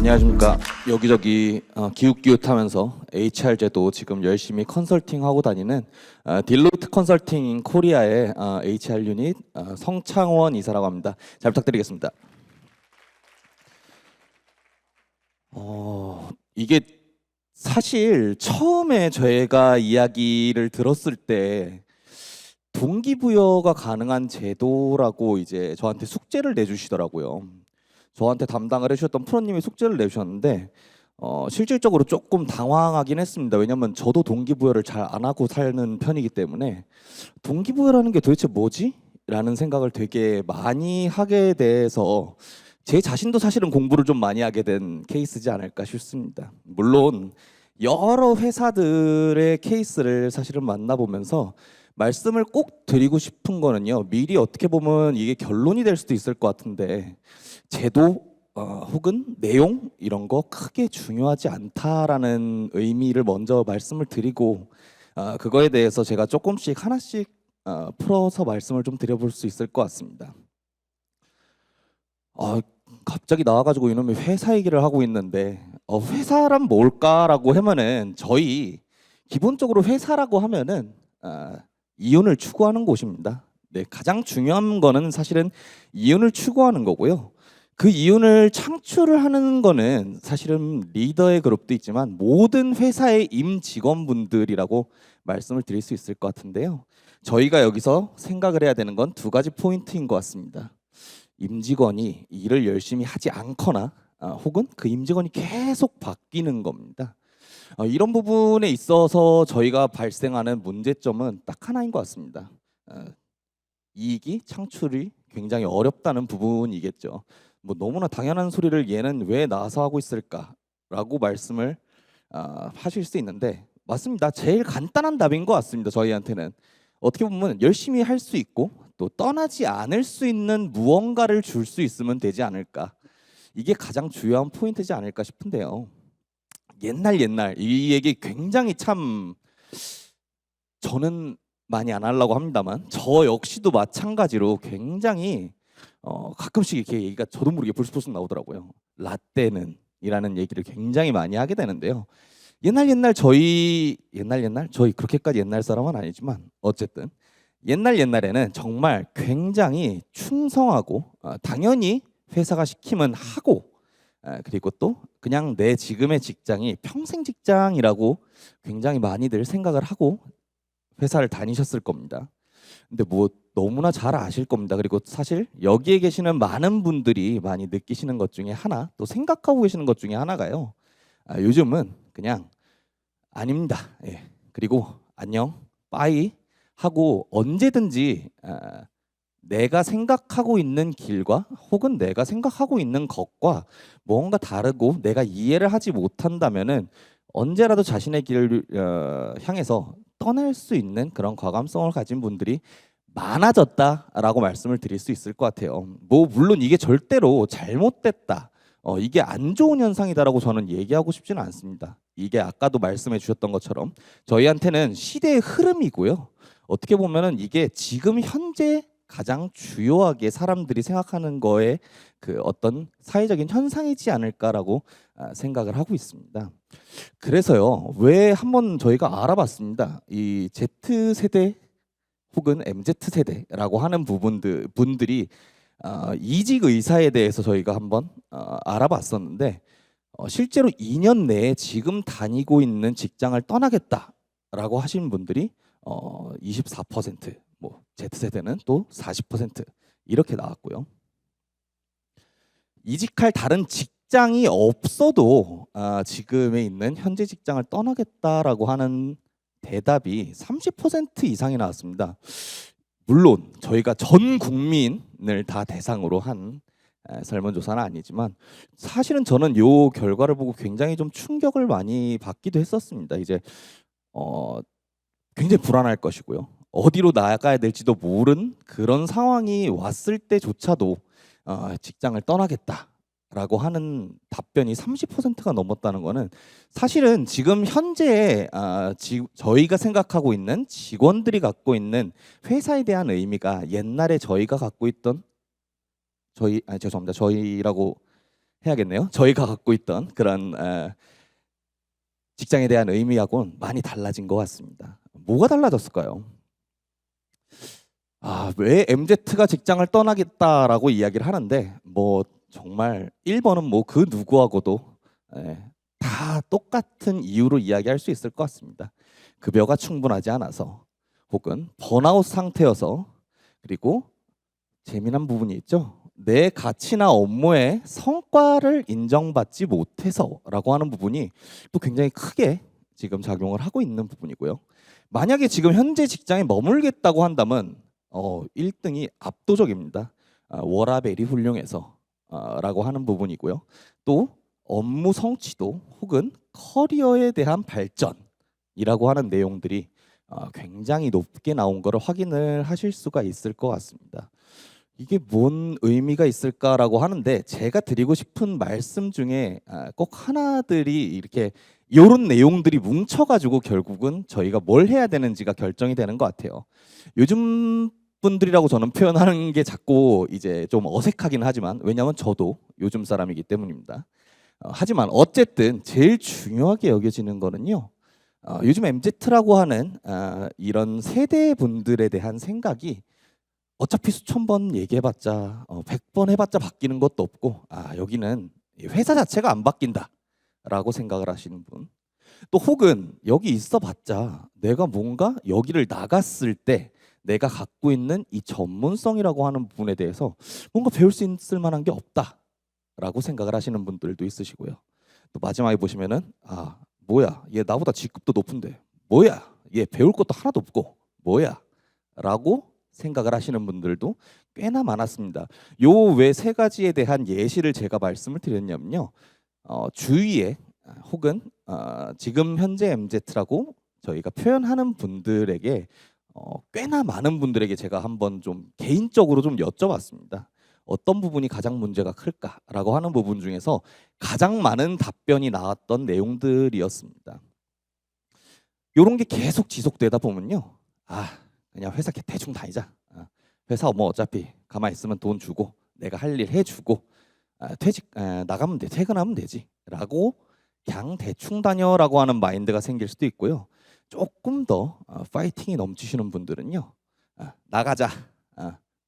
안녕하십니까. 여기저기 기웃기웃하면서 HR제도 지금 열심히 컨설팅하고 다니는 딜로이트 컨설팅 코리아의 HR 유닛 성창원 이사라고 합니다. 잘 부탁드리겠습니다. 이게 사실 처음에 저희가 이야기를 들었을 때 동기부여가 가능한 제도라고 이제 저한테 숙제를 내주시더라고요. 저한테 담당을 해주셨던 프로님이 숙제를 내주셨는데 실질적으로 조금 당황하긴 했습니다. 왜냐면 저도 동기부여를 잘 안 하고 사는 편이기 때문에 동기부여라는 게 도대체 뭐지? 라는 생각을 되게 많이 하게 돼서 제 자신도 사실은 공부를 좀 많이 하게 된 케이스지 않을까 싶습니다. 물론 여러 회사들의 케이스를 사실은 만나보면서 말씀을 꼭 드리고 싶은 거는요. 미리 어떻게 보면 이게 결론이 될 수도 있을 것 같은데 제도 혹은 내용 이런 거 크게 중요하지 않다라는 의미를 먼저 말씀을 드리고 그거에 대해서 제가 조금씩 하나씩 풀어서 말씀을 좀 드려볼 수 있을 것 같습니다. 갑자기 나와가지고 이놈이 회사 얘기를 하고 있는데 회사란 뭘까라고 하면은 저희 기본적으로 회사라고 하면은 이윤을 추구하는 곳입니다. 네, 가장 중요한 거는 사실은 이윤을 추구하는 거고요. 그 이윤을 창출을 하는 거는 사실은 리더의 그룹도 있지만 모든 회사의 임직원분들이라고 말씀을 드릴 수 있을 것 같은데요. 저희가 여기서 생각을 해야 되는 건 두 가지 포인트인 것 같습니다. 임직원이 일을 열심히 하지 않거나 혹은 그 임직원이 계속 바뀌는 겁니다. 이런 부분에 있어서 저희가 발생하는 문제점은 딱 하나인 것 같습니다. 이익이 창출이 굉장히 어렵다는 부분이겠죠. 뭐 너무나 당연한 소리를 얘는 왜 나와서 하고 있을까라고 말씀을 하실 수 있는데 맞습니다. 제일 간단한 답인 것 같습니다. 저희한테는 어떻게 보면 열심히 할 수 있고 또 떠나지 않을 수 있는 무언가를 줄 수 있으면 되지 않을까. 이게 가장 중요한 포인트지 않을까 싶은데요. 옛날 이 얘기 굉장히 참 저는 많이 안 하려고 합니다만 저 역시도 마찬가지로 굉장히 가끔씩 이렇게 얘기가 저도 모르게 불쑥불쑥 나오더라고요. 라떼는 이라는 얘기를 굉장히 많이 하게 되는데요. 저희 그렇게까지 옛날 사람은 아니지만 어쨌든 옛날에는 정말 굉장히 충성하고 당연히 회사가 시키면 하고 그리고 또 그냥 내 지금의 직장이 평생 직장이라고 굉장히 많이들 생각을 하고 회사를 다니셨을 겁니다. 근데 뭐 너무나 잘 아실 겁니다. 그리고 사실 여기에 계시는 많은 분들이 많이 느끼시는 것 중에 하나, 또 생각하고 계시는 것 중에 하나가요. 요즘은 그냥 아닙니다. 예. 그리고 안녕, 빠이 하고 언제든지 내가 생각하고 있는 길과 혹은 내가 생각하고 있는 것과 뭔가 다르고 내가 이해를 하지 못한다면은 언제라도 자신의 길을 향해서 떠날 수 있는 그런 과감성을 가진 분들이 많아졌다라고 말씀을 드릴 수 있을 것 같아요. 뭐 물론 이게 절대로 잘못됐다. 이게 안 좋은 현상이다라고 저는 얘기하고 싶지는 않습니다. 이게 아까도 말씀해 주셨던 것처럼 저희한테는 시대의 흐름이고요. 어떻게 보면은 이게 지금 현재 가장 주요하게 사람들이 생각하는 거에 그 어떤 사회적인 현상이지 않을까라고 생각을 하고 있습니다. 그래서요, 왜 한번 저희가 알아봤습니다. 이 Z세대 혹은 MZ세대라고 하는 분들이 이직 의사에 대해서 저희가 한번 알아봤었는데 실제로 2년 내에 지금 다니고 있는 직장을 떠나겠다라고 하신 분들이 24%, 뭐 Z세대는 또 40% 이렇게 나왔고요. 이직할 다른 직장이 없어도 지금에 있는 현재 직장을 떠나겠다라고 하는 대답이 30% 이상이 나왔습니다. 물론 저희가 전 국민을 다 대상으로 한 설문조사는 아니지만 사실은 저는 이 결과를 보고 굉장히 좀 충격을 많이 받기도 했었습니다. 이제 굉장히 불안할 것이고요. 어디로 나가야 될지도 모른 그런 상황이 왔을 때조차도 직장을 떠나겠다라고 하는 답변이 30%가 넘었다는 거는 사실은 지금 현재 저희가 생각하고 있는 직원들이 갖고 있는 회사에 대한 의미가 옛날에 저희가 갖고 있던 저희라고 해야겠네요. 저희가 갖고 있던 그런 직장에 대한 의미하고는 많이 달라진 것 같습니다. 뭐가 달라졌을까요? 왜 MZ가 직장을 떠나겠다라고 이야기를 하는데 뭐 정말 1번은 뭐 그 누구하고도 다 똑같은 이유로 이야기할 수 있을 것 같습니다. 급여가 충분하지 않아서 혹은 번아웃 상태여서 그리고 재미난 부분이 있죠. 내 가치나 업무의 성과를 인정받지 못해서라고 하는 부분이 또 굉장히 크게 지금 작용을 하고 있는 부분이고요. 만약에 지금 현재 직장에 머물겠다고 한다면 1등이 압도적입니다. 워라밸이 훌륭해서 라고 하는 부분이고요. 또 업무 성취도 혹은 커리어에 대한 발전이라고 하는 내용들이 굉장히 높게 나온 것을 확인을 하실 수가 있을 것 같습니다. 이게 뭔 의미가 있을까라고 하는데 제가 드리고 싶은 말씀 중에 꼭 하나들이 이렇게 이런 내용들이 뭉쳐가지고 결국은 저희가 뭘 해야 되는지가 결정이 되는 것 같아요. 요즘 분들이라고 저는 표현하는 게 자꾸 이제 좀 어색하긴 하지만 왜냐하면 저도 요즘 사람이기 때문입니다. 하지만 어쨌든 제일 중요하게 여겨지는 거는요. 요즘 MZ라고 하는 이런 세대 분들에 대한 생각이 어차피 수천 번 얘기해봤자 100번 해봤자 바뀌는 것도 없고 여기는 회사 자체가 안 바뀐다라고 생각을 하시는 분. 또 혹은 여기 있어봤자 내가 뭔가 여기를 나갔을 때 내가 갖고 있는 이 전문성이라고 하는 부분에 대해서 뭔가 배울 수 있을 만한 게 없다라고 생각을 하시는 분들도 있으시고요. 또 마지막에 보시면은 뭐야 얘 나보다 직급도 높은데 뭐야 얘 배울 것도 하나도 없고 뭐야 라고 생각을 하시는 분들도 꽤나 많았습니다. 요 외 세 가지에 대한 예시를 제가 말씀을 드렸냐면요. 주위에 혹은 지금 현재 MZ라고 저희가 표현하는 분들에게 꽤나 많은 분들에게 제가 한번 좀 개인적으로 좀 여쭤봤습니다. 어떤 부분이 가장 문제가 클까라고 하는 부분 중에서 가장 많은 답변이 나왔던 내용들이었습니다. 이런 게 계속 지속되다 보면요. 그냥 회사 대충 다니자. 회사 뭐 어차피 가만히 있으면 돈 주고 내가 할 일 해주고 나가면 돼 퇴근하면 되지라고 그냥 대충 다녀라고 하는 마인드가 생길 수도 있고요. 조금 더 파이팅이 넘치시는 분들은요. 나가자.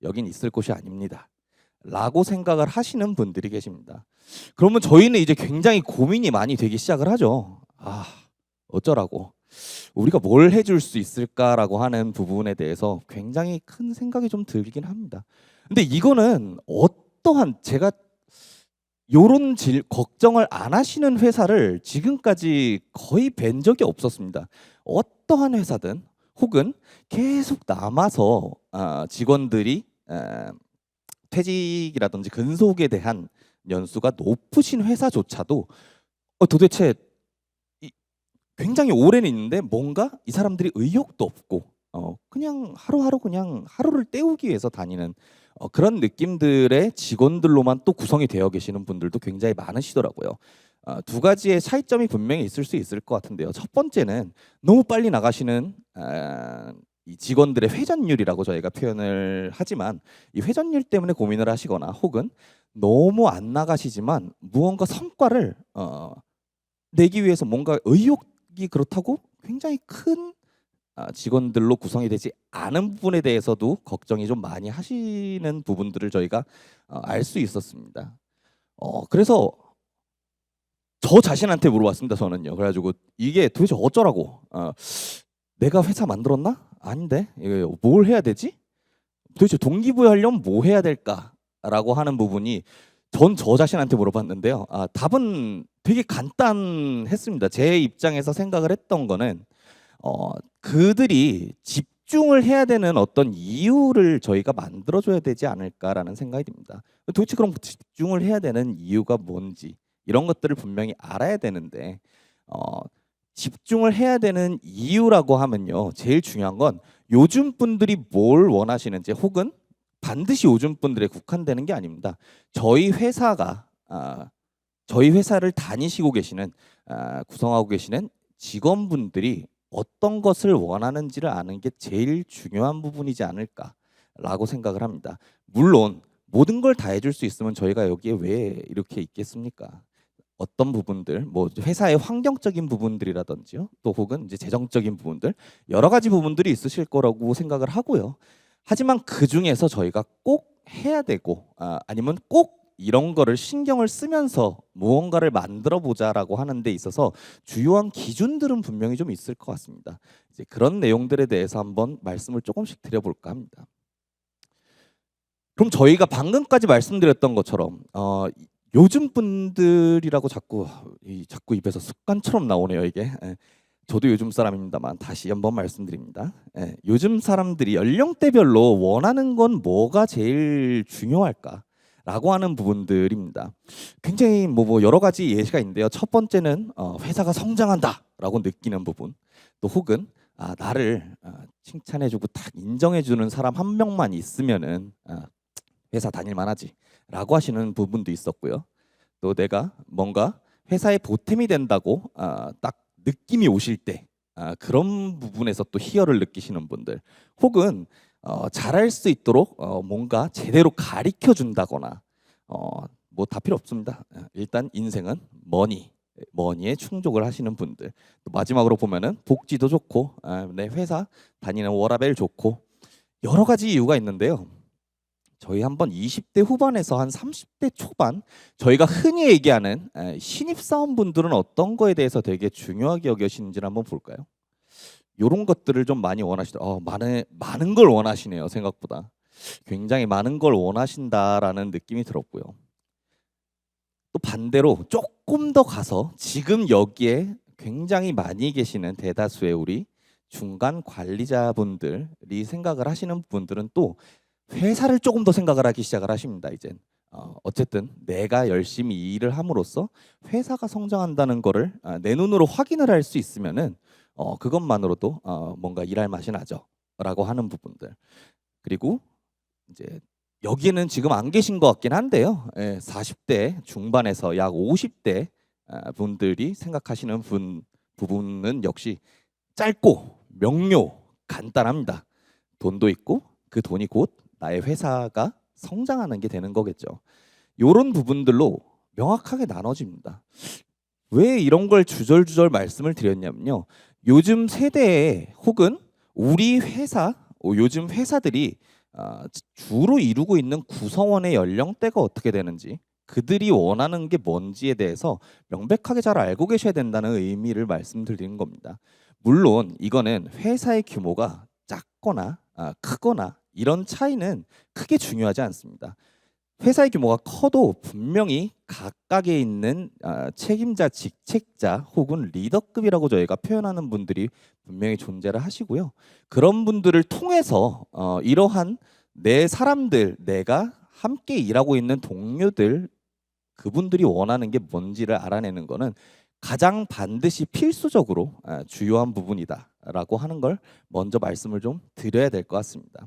여긴 있을 곳이 아닙니다. 라고 생각을 하시는 분들이 계십니다. 그러면 저희는 이제 굉장히 고민이 많이 되기 시작을 하죠. 어쩌라고. 우리가 뭘 해줄 수 있을까라고 하는 부분에 대해서 굉장히 큰 생각이 좀 들긴 합니다. 근데 이거는 어떠한 제가 요런 걱정을 안 하시는 회사를 지금까지 거의 뵌 적이 없었습니다. 어떠한 회사든 혹은 계속 남아서 직원들이 퇴직이라든지 근속에 대한 연수가 높으신 회사조차도 도대체 굉장히 오래는 있는데 뭔가 이 사람들이 의욕도 없고 그냥 하루하루 그냥 하루를 때우기 위해서 다니는 그런 느낌들의 직원들로만 또 구성이 되어 계시는 분들도 굉장히 많으시더라고요. 두 가지의 차이점이 분명히 있을 수 있을 것 같은데요. 첫 번째는 너무 빨리 나가시는 이 직원들의 회전율이라고 저희가 표현을 하지만 이 회전율 때문에 고민을 하시거나 혹은 너무 안 나가시지만 무언가 성과를 내기 위해서 뭔가 의욕이 그렇다고 굉장히 큰 직원들로 구성이 되지 않은 부분에 대해서도 걱정이 좀 많이 하시는 부분들을 저희가 알 수 있었습니다. 그래서 저 자신한테 물어봤습니다. 저는요. 그래가지고 이게 도대체 어쩌라고? 내가 회사 만들었나? 아닌데 이거 뭘 해야 되지? 도대체 동기부여하려면 뭐 해야 될까라고 하는 부분이 전 저 자신한테 물어봤는데요. 답은 되게 간단했습니다. 제 입장에서 생각을 했던 거는 그들이 집중을 해야 되는 어떤 이유를 저희가 만들어줘야 되지 않을까라는 생각이 듭니다. 도대체 그럼 집중을 해야 되는 이유가 뭔지 이런 것들을 분명히 알아야 되는데 집중을 해야 되는 이유라고 하면요. 제일 중요한 건 요즘 분들이 뭘 원하시는지 혹은 반드시 요즘 분들에 국한되는 게 아닙니다. 저희 회사를 다니시고 계시는 구성하고 계시는 직원분들이 어떤 것을 원하는지를 아는 게 제일 중요한 부분이지 않을까라고 생각을 합니다. 물론 모든 걸 다 해줄 수 있으면 저희가 여기에 왜 이렇게 있겠습니까? 어떤 부분들, 뭐 회사의 환경적인 부분들이라든지요, 또 혹은 이제 재정적인 부분들, 여러 가지 부분들이 있으실 거라고 생각을 하고요. 하지만 그 중에서 저희가 꼭 해야 되고, 아니면 꼭 이런 거를 신경을 쓰면서 무언가를 만들어 보자라고 하는 데 있어서 주요한 기준들은 분명히 좀 있을 것 같습니다. 이제 그런 내용들에 대해서 한번 말씀을 조금씩 드려볼까 합니다. 그럼 저희가 방금까지 말씀드렸던 것처럼 요즘 분들이라고 자꾸 입에서 습관처럼 나오네요, 이게. 예. 저도 요즘 사람입니다만 다시 한번 말씀드립니다. 예. 요즘 사람들이 연령대별로 원하는 건 뭐가 제일 중요할까? 라고 하는 부분들입니다. 굉장히 뭐 여러 가지 예시가 있는데요. 첫 번째는 회사가 성장한다라고 느끼는 부분, 또 혹은 나를 칭찬해주고 딱 인정해주는 사람 한 명만 있으면은 회사 다닐 만하지라고 하시는 부분도 있었고요. 또 내가 뭔가 회사에 보탬이 된다고 딱 느낌이 오실 때 그런 부분에서 또 희열을 느끼시는 분들, 혹은 잘할 수 있도록 뭔가 제대로 가르쳐 준다거나 뭐 다 필요 없습니다. 일단 인생은 머니에 충족을 하시는 분들, 또 마지막으로 보면은 복지도 좋고 내 회사 다니는 워라밸 좋고 여러 가지 이유가 있는데요. 저희 한번 20대 후반에서 한 30대 초반, 저희가 흔히 얘기하는 신입사원분들은 어떤 거에 대해서 되게 중요하게 여기시는지를 한번 볼까요? 이런 것들을 좀 많이 많은 걸 원하시네요. 생각보다 굉장히 많은 걸 원하신다라는 느낌이 들었고요. 또 반대로 조금 더 가서 지금 여기에 굉장히 많이 계시는 대다수의 우리 중간 관리자분들이 생각을 하시는 분들은 또 회사를 조금 더 생각을 하기 시작을 하십니다. 이젠 어쨌든 내가 열심히 일을 함으로써 회사가 성장한다는 거를 내 눈으로 확인을 할 수 있으면은 그것만으로도 뭔가 일할 맛이 나죠라고 하는 부분들. 그리고 이제 여기에는 지금 안 계신 것 같긴 한데요. 40대 중반에서 약 50대 분들이 생각하시는 부분은 역시 짧고 명료 간단합니다. 돈도 있고 그 돈이 곧 나의 회사가 성장하는 게 되는 거겠죠. 이런 부분들로 명확하게 나눠집니다. 왜 이런 걸 주절주절 말씀을 드렸냐면요. 요즘 세대에 혹은 우리 회사, 요즘 회사들이 주로 이루고 있는 구성원의 연령대가 어떻게 되는지, 그들이 원하는 게 뭔지에 대해서 명백하게 잘 알고 계셔야 된다는 의미를 말씀드리는 겁니다. 물론 이거는 회사의 규모가 작거나 크거나 이런 차이는 크게 중요하지 않습니다. 회사의 규모가 커도 분명히 각각에 있는 책임자, 직책자 혹은 리더급이라고 저희가 표현하는 분들이 분명히 존재를 하시고요. 그런 분들을 통해서 이러한 내 사람들, 내가 함께 일하고 있는 동료들, 그분들이 원하는 게 뭔지를 알아내는 거는 가장 반드시 필수적으로 주요한 부분이다라고 하는 걸 먼저 말씀을 좀 드려야 될 것 같습니다.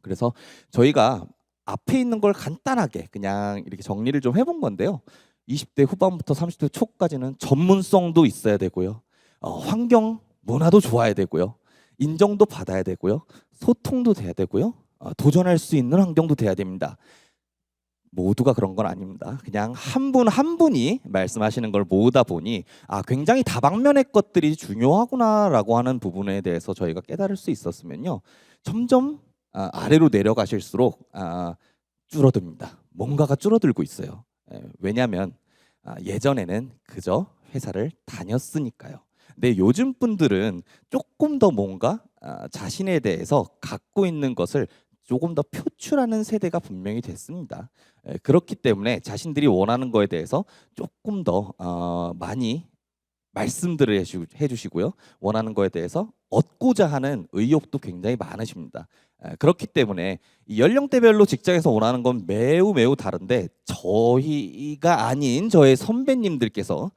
그래서 저희가 앞에 있는 걸 간단하게 그냥 이렇게 정리를 좀 해본 건데요. 20대 후반부터 30대 초까지는 전문성도 있어야 되고요. 환경, 문화도 좋아야 되고요. 인정도 받아야 되고요. 소통도 돼야 되고요. 도전할 수 있는 환경도 돼야 됩니다. 모두가 그런 건 아닙니다. 그냥 한 분 한 분이 말씀하시는 걸 모으다 보니 굉장히 다방면의 것들이 중요하구나라고 하는 부분에 대해서 저희가 깨달을 수 있었으면요. 점점 아래로 내려가실수록 줄어듭니다. 뭔가가 줄어들고 있어요. 왜냐하면 예전에는 그저 회사를 다녔으니까요. 근데 요즘 분들은 조금 더 뭔가 자신에 대해서 갖고 있는 것을 조금 더 표출하는 세대가 분명히 됐습니다. 그렇기 때문에 자신들이 원하는 거에 대해서 조금 더 많이 말씀들을 해주시고요. 원하는 거에 대해서 얻고자 하는 의욕도 굉장히 많으십니다. 그렇기 때문에 이 연령대별로 직장에서 원하는 건 매우 매우 다른데, 저희가 아닌 저의 선배님들께서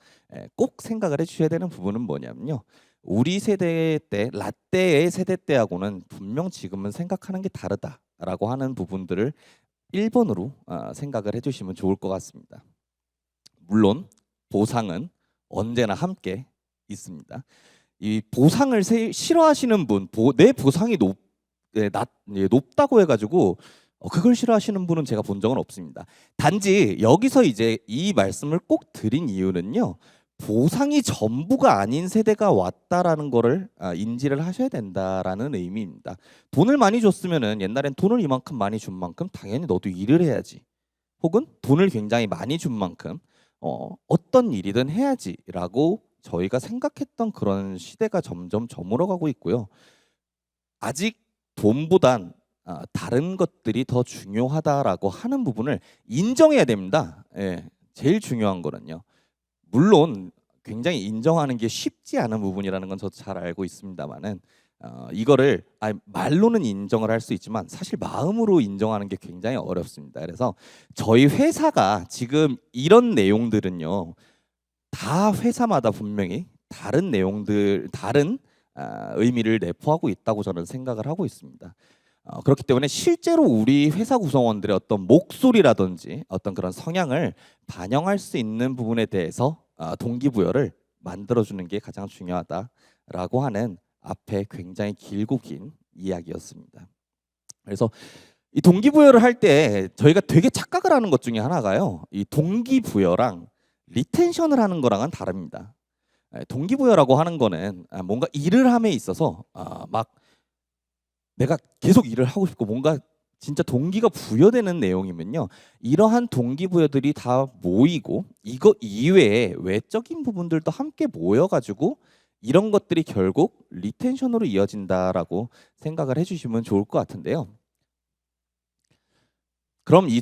꼭 생각을 해주셔야 되는 부분은 뭐냐면요. 우리 세대 때, 라떼의 세대 때하고는 분명 지금은 생각하는 게 다르다라고 하는 부분들을 1번으로 생각을 해주시면 좋을 것 같습니다. 물론 보상은 언제나 함께 있습니다. 이 보상을 싫어하시는 분, 내 보상이 높다고 해가지고 그걸 싫어하시는 분은 제가 본 적은 없습니다. 단지 여기서 이제 이 말씀을 꼭 드린 이유는요. 보상이 전부가 아닌 세대가 왔다라는 거를 인지를 하셔야 된다라는 의미입니다. 돈을 많이 줬으면은 옛날엔 돈을 이만큼 많이 준 만큼 당연히 너도 일을 해야지. 혹은 돈을 굉장히 많이 준 만큼 어떤 일이든 해야지라고 저희가 생각했던 그런 시대가 점점 저물어가고 있고요. 아직 돈보단 다른 것들이 더 중요하다라고 하는 부분을 인정해야 됩니다. 예, 제일 중요한 거는요. 물론 굉장히 인정하는 게 쉽지 않은 부분이라는 건 저도 잘 알고 있습니다만은 이거를 말로는 인정을 할 수 있지만 사실 마음으로 인정하는 게 굉장히 어렵습니다. 그래서 저희 회사가 지금 이런 내용들은요. 다 회사마다 분명히 다른 내용들, 다른 의미를 내포하고 있다고 저는 생각을 하고 있습니다. 그렇기 때문에 실제로 우리 회사 구성원들의 어떤 목소리라든지 어떤 그런 성향을 반영할 수 있는 부분에 대해서 동기부여를 만들어주는 게 가장 중요하다라고 하는 앞에 굉장히 길고 긴 이야기였습니다. 그래서 이 동기부여를 할 때 저희가 되게 착각을 하는 것 중에 하나가요. 이 동기부여랑 리텐션을 하는 거랑은 다릅니다. 동기부여라고 하는 거는 뭔가 일을 함에 있어서 막 내가 계속 일을 하고 싶고 뭔가 진짜 동기가 부여되는 내용이면요. 이러한 동기부여들이 다 모이고 이거 이외에 외적인 부분들도 함께 모여가지고 이런 것들이 결국 리텐션으로 이어진다라고 생각을 해주시면 좋을 것 같은데요. 그럼 이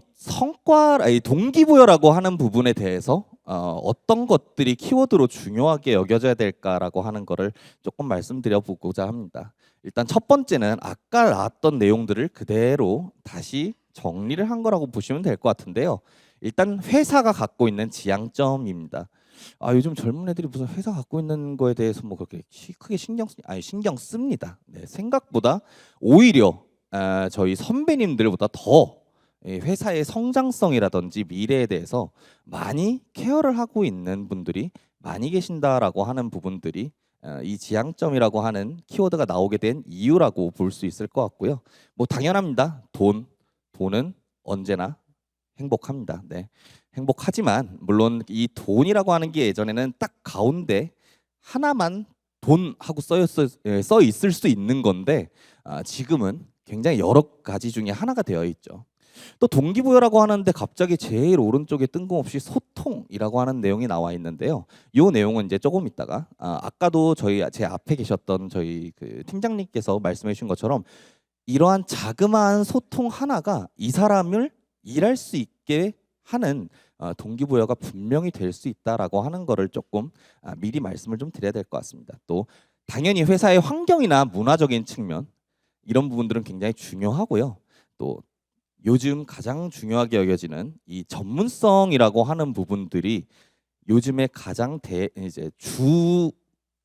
동기부여라고 하는 부분에 대해서 어떤 것들이 키워드로 중요하게 여겨져야 될까라고 하는 거를 조금 말씀드려 보고자 합니다. 일단 첫 번째는 아까 나왔던 내용들을 그대로 다시 정리를 한 거라고 보시면 될 것 같은데요. 일단 회사가 갖고 있는 지향점입니다. 요즘 젊은 애들이 무슨 회사 갖고 있는 거에 대해서 뭐 그렇게 크게 신경 씁니다. 네, 생각보다 오히려 저희 선배님들보다 더 회사의 성장성이라든지 미래에 대해서 많이 케어를 하고 있는 분들이 많이 계신다라고 하는 부분들이 이 지향점이라고 하는 키워드가 나오게 된 이유라고 볼 수 있을 것 같고요. 뭐 당연합니다. 돈은 언제나 행복합니다. 네. 행복하지만 물론 이 돈이라고 하는 게 예전에는 딱 가운데 하나만 돈 하고 써 있을 수 있는 건데 지금은 굉장히 여러 가지 중에 하나가 되어 있죠. 또 동기부여라고 하는데 갑자기 제일 오른쪽에 뜬금없이 소통이라고 하는 내용이 나와 있는데요. 이 내용은 이제 조금 있다가 아까도 제 앞에 계셨던 저희 그 팀장님께서 말씀해 주신 것처럼 이러한 자그마한 소통 하나가 이 사람을 일할 수 있게 하는 동기부여가 분명히 될 수 있다라고 하는 거를 조금 미리 말씀을 좀 드려야 될 것 같습니다. 또 당연히 회사의 환경이나 문화적인 측면 이런 부분들은 굉장히 중요하고요. 또 요즘 가장 중요하게 여겨지는 이 전문성이라고 하는 부분들이 요즘에 가장 이제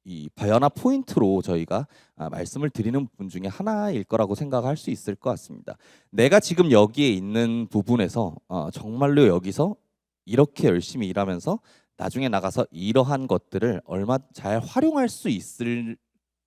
이 변화 포인트로 저희가 말씀을 드리는 부분 중에 하나일 거라고 생각할 수 있을 것 같습니다. 내가 지금 여기에 있는 부분에서 정말로 여기서 이렇게 열심히 일하면서 나중에 나가서 이러한 것들을 얼마 잘 활용할 수 있을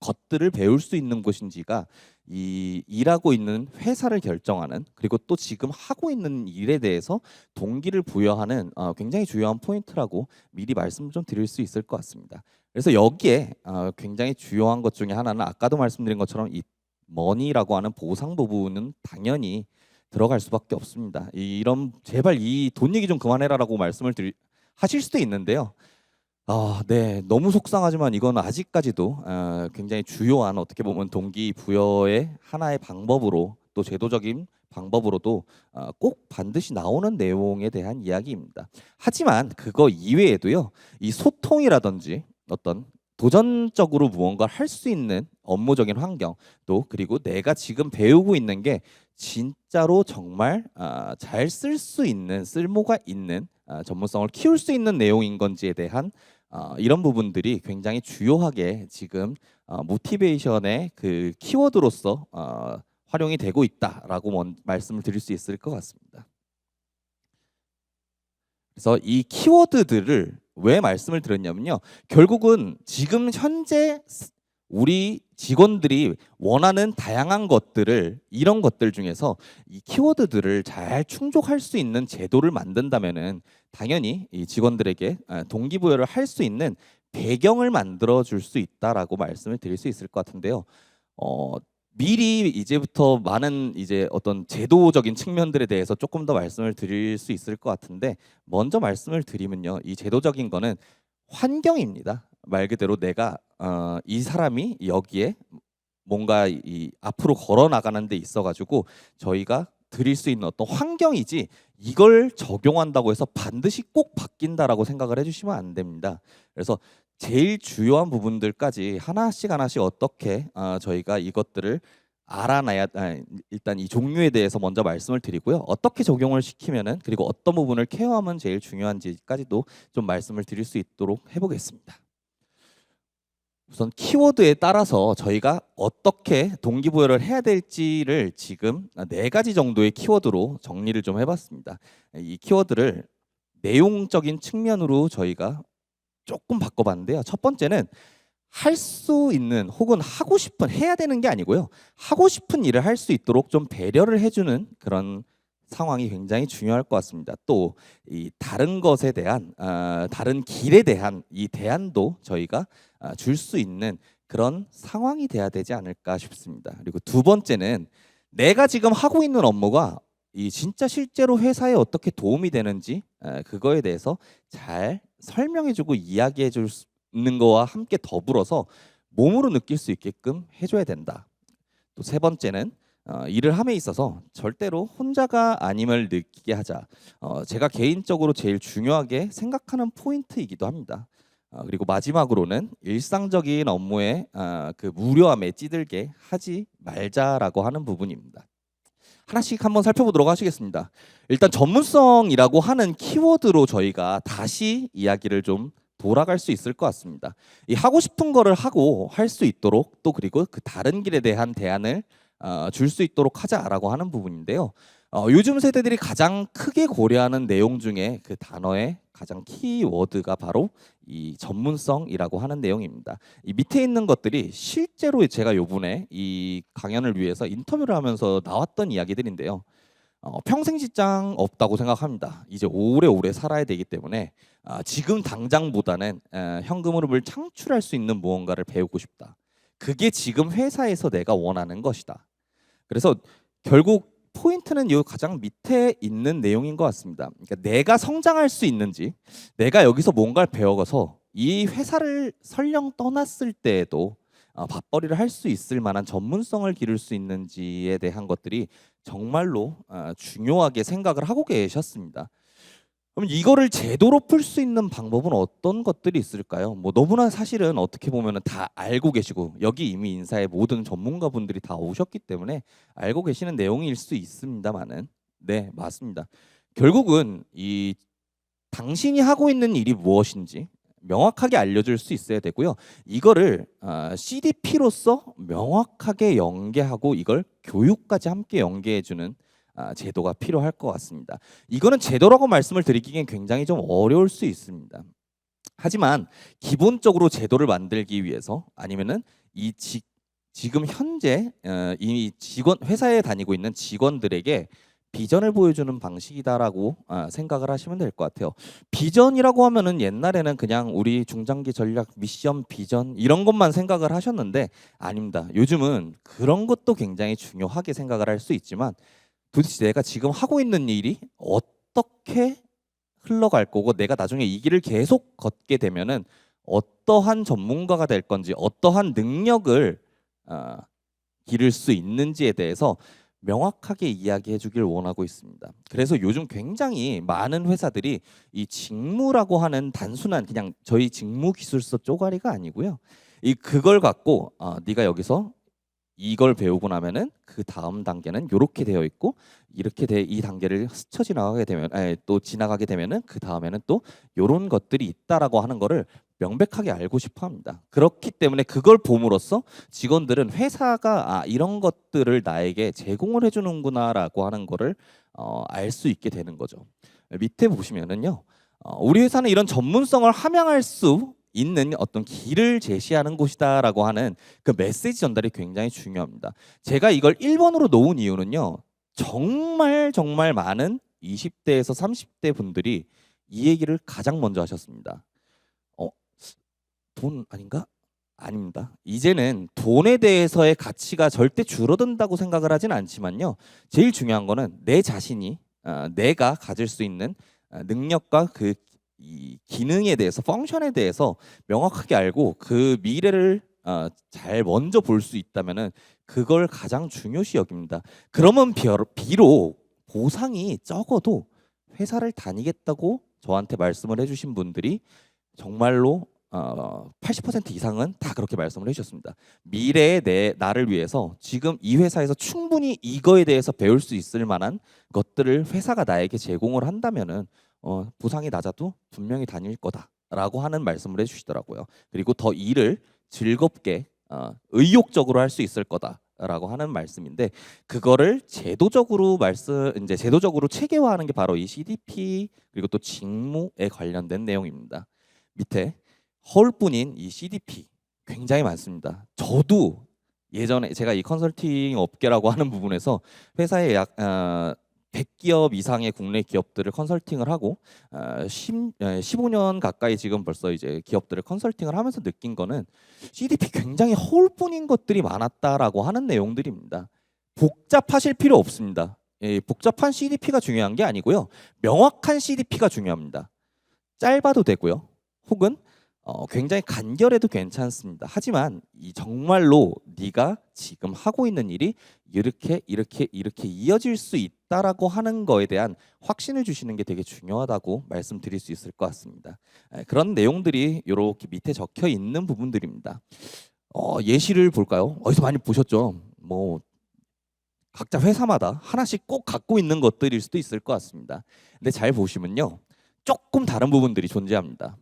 것들을 배울 수 있는 곳인지가 이 일하고 있는 회사를 결정하는 그리고 또 지금 하고 있는 일에 대해서 동기를 부여하는 굉장히 중요한 포인트라고 미리 말씀 좀 드릴 수 있을 것 같습니다. 그래서 여기에 굉장히 중요한 것 중에 하나는 아까도 말씀드린 것처럼 이 머니라고 하는 보상 부분은 당연히 들어갈 수밖에 없습니다. 이런 제발 이 돈 얘기 좀 그만해라라고 하실 수도 있는데요. 네, 너무 속상하지만 이건 아직까지도 굉장히 주요한 어떻게 보면 동기부여의 하나의 방법으로 또 제도적인 방법으로도 꼭 반드시 나오는 내용에 대한 이야기입니다. 하지만 그거 이외에도요, 이 소통이라든지 어떤 도전적으로 무언가를 할 수 있는 업무적인 환경 또 그리고 내가 지금 배우고 있는 게 진짜로 정말 잘 쓸 수 있는 쓸모가 있는 전문성을 키울 수 있는 내용인 건지에 대한 이런 부분들이 굉장히 주요하게 지금 모티베이션의 그 키워드로서 활용이 되고 있다라고 말씀을 드릴 수 있을 것 같습니다. 그래서 이 키워드들을 왜 말씀을 드렸냐면요. 결국은 지금 현재 우리 직원들이 원하는 다양한 것들을 이런 것들 중에서 이 키워드들을 잘 충족할 수 있는 제도를 만든다면은 당연히 이 직원들에게 동기부여를 할 수 있는 배경을 만들어 줄 수 있다라고 말씀을 드릴 수 있을 것 같은데요. 어, 미리 이제부터 많은 이제 어떤 제도적인 측면들에 대해서 조금 더 말씀을 드릴 수 있을 것 같은데 먼저 말씀을 드리면요. 이 제도적인 거는 환경입니다. 말 그대로 내가 이 사람이 여기에 뭔가 이 앞으로 걸어 나가는 데 있어 가지고 저희가 드릴 수 있는 어떤 환경이지 이걸 적용한다고 해서 반드시 꼭 바뀐다라고 생각을 해주시면 안 됩니다. 그래서 제일 주요한 부분들까지 하나씩 하나씩 어떻게 저희가 이것들을 알아놔야 일단 이 종류에 대해서 먼저 말씀을 드리고요. 어떻게 적용을 시키면은 그리고 어떤 부분을 케어하면 제일 중요한지까지도 좀 말씀을 드릴 수 있도록 해보겠습니다. 우선 키워드에 따라서 저희가 어떻게 동기부여를 해야 될지를 지금 4가지 정도의 키워드로 정리를 좀 해봤습니다. 이 키워드를 내용적인 측면으로 저희가 조금 바꿔봤는데요. 첫 번째는 할 수 있는 혹은 하고 싶은 해야 되는 게 아니고요. 하고 싶은 일을 할 수 있도록 좀 배려를 해주는 그런 상황이 굉장히 중요할 것 같습니다. 또 이 다른 것에 대한 다른 길에 대한 이 대안도 저희가 줄 수 있는 그런 상황이 돼야 되지 않을까 싶습니다. 그리고 두 번째는 내가 지금 하고 있는 업무가 이 진짜 실제로 회사에 어떻게 도움이 되는지 그거에 대해서 잘 설명해주고 이야기해 줄 수 있는 거와 함께 더불어서 몸으로 느낄 수 있게끔 해줘야 된다. 또 세 번째는 일을 함에 있어서 절대로 혼자가 아님을 느끼게 하자. 제가 개인적으로 제일 중요하게 생각하는 포인트이기도 합니다. 그리고 마지막으로는 일상적인 업무에 그 무료함에 찌들게 하지 말자라고 하는 부분입니다. 하나씩 한번 살펴보도록 하시겠습니다. 일단 전문성이라고 하는 키워드로 저희가 다시 이야기를 좀 돌아갈 수 있을 것 같습니다. 이 하고 싶은 거를 하고 할 수 있도록 또 그리고 그 다른 길에 대한 대안을 줄 수 있도록 하자라고 하는 부분인데요. 요즘 세대들이 가장 크게 고려하는 내용 중에 그 단어의 가장 키워드가 바로 이 전문성이라고 하는 내용입니다. 이 밑에 있는 것들이 실제로 제가 요번에 이 강연을 위해서 인터뷰를 하면서 나왔던 이야기들인데요. 평생 직장 없다고 생각합니다. 이제 오래오래 살아야 되기 때문에 지금 당장보다는 현금 흐름을 창출할 수 있는 무언가를 배우고 싶다. 그게 지금 회사에서 내가 원하는 것이다. 그래서 결국 포인트는 이 가장 밑에 있는 내용인 것 같습니다. 그러니까 내가 성장할 수 있는지, 내가 여기서 뭔가를 배워가서 이 회사를 설령 떠났을 때에도 밥벌이를 할 수 있을 만한 전문성을 기를 수 있는지에 대한 것들이 정말로 중요하게 생각을 하고 계셨습니다. 그럼 이거를 제도로 풀 수 있는 방법은 어떤 것들이 있을까요? 뭐 너무나 사실은 어떻게 보면 다 알고 계시고 여기 이미 인사의 모든 전문가분들이 다 오셨기 때문에 알고 계시는 내용일 수 있습니다만은 네, 맞습니다. 결국은 이 당신이 하고 있는 일이 무엇인지 명확하게 알려줄 수 있어야 되고요. 이거를 CDP로서 명확하게 연계하고 이걸 교육까지 함께 연계해주는 제도가 필요할 것 같습니다. 이거는 제도라고 말씀을 드리기엔 굉장히 좀 어려울 수 있습니다. 하지만 기본적으로 제도를 만들기 위해서 아니면은 지금 현재 이 직원 회사에 다니고 있는 직원들에게 비전을 보여주는 방식이다라고 생각을 하시면 될 것 같아요. 비전이라고 하면은 옛날에는 그냥 우리 중장기 전략 미션 비전 이런 것만 생각을 하셨는데 아닙니다. 요즘은 그런 것도 굉장히 중요하게 생각을 할 수 있지만 도대체 내가 지금 하고 있는 일이 어떻게 흘러갈 거고 내가 나중에 이 길을 계속 걷게 되면은 어떠한 전문가가 될 건지 어떠한 능력을 기를 수 있는지에 대해서 명확하게 이야기해 주길 원하고 있습니다. 그래서 요즘 굉장히 많은 회사들이 이 직무라고 하는 단순한 그냥 저희 직무 기술서 쪼가리가 아니고요. 그걸 갖고 네가 여기서 이걸 배우고 나면은 그 다음 단계는 이렇게 되어 있고 이렇게 이 단계를 스쳐 지나가게 되면 또 지나가게 되면은 그 다음에는 또 이런 것들이 있다라고 하는 거를 명백하게 알고 싶어 합니다. 그렇기 때문에 그걸 봄으로써 직원들은 회사가 이런 것들을 나에게 제공을 해주는구나라고 하는 거를 알 수 있게 되는 거죠. 밑에 보시면은요. 우리 회사는 이런 전문성을 함양할 수 있는 어떤 길을 제시하는 곳이다라고 하는 그 메시지 전달이 굉장히 중요합니다. 제가 이걸 1번으로 놓은 이유는요. 정말 정말 많은 20대에서 30대 분들이 이 얘기를 가장 먼저 하셨습니다. 어, 돈 아닌가? 아닙니다. 이제는 돈에 대해서의 가치가 절대 줄어든다고 생각을 하진 않지만요. 제일 중요한 거는 내 자신이 내가 가질 수 있는 능력과 그 이 기능에 대해서 펑션에 대해서 명확하게 알고 그 미래를 잘 먼저 볼 수 있다면은 그걸 가장 중요시 여깁니다. 그러면 비록 보상이 적어도 회사를 다니겠다고 저한테 말씀을 해주신 분들이 정말로 80% 이상은 다 그렇게 말씀을 해주셨습니다. 미래의 나를 위해서 지금 이 회사에서 충분히 이거에 대해서 배울 수 있을 만한 것들을 회사가 나에게 제공을 한다면은 보상이 낮아도 분명히 다닐 거다라고 하는 말씀을 해주시더라고요. 그리고 더 일을 즐겁게 의욕적으로 할 수 있을 거다라고 하는 말씀인데 그거를 제도적으로 제도적으로 체계화하는 게 바로 이 CDP 그리고 또 직무에 관련된 내용입니다. 밑에 허울뿐인 이 CDP 굉장히 많습니다. 저도 예전에 제가 이 컨설팅 업계라고 하는 부분에서 회사에 약 100기업 이상의 국내 기업들을 컨설팅을 하고 15년 가까이 지금 벌써 이제 기업들을 컨설팅을 하면서 느낀 거는 CDP 굉장히 허울뿐인 것들이 많았다라고 하는 내용들입니다. 복잡하실 필요 없습니다. 복잡한 CDP가 중요한 게 아니고요. 명확한 CDP가 중요합니다. 짧아도 되고요. 혹은 굉장히 간결해도 괜찮습니다. 하지만 정말로 네가 지금 하고 있는 일이 이렇게 이어질 수 있다라고 하는 거에 대한 확신을 주시는 게 되게 중요하다고 말씀드릴 수 있을 것 같습니다. 그런 내용들이 이렇게 밑에 적혀 있는 부분들입니다. 예시를 볼까요? 어디서 많이 보셨죠? 뭐 각자 회사마다 하나씩 꼭 갖고 있는 것들일 수도 있을 것 같습니다. 근데 잘 보시면요. 조금 다른 부분들이 존재합니다.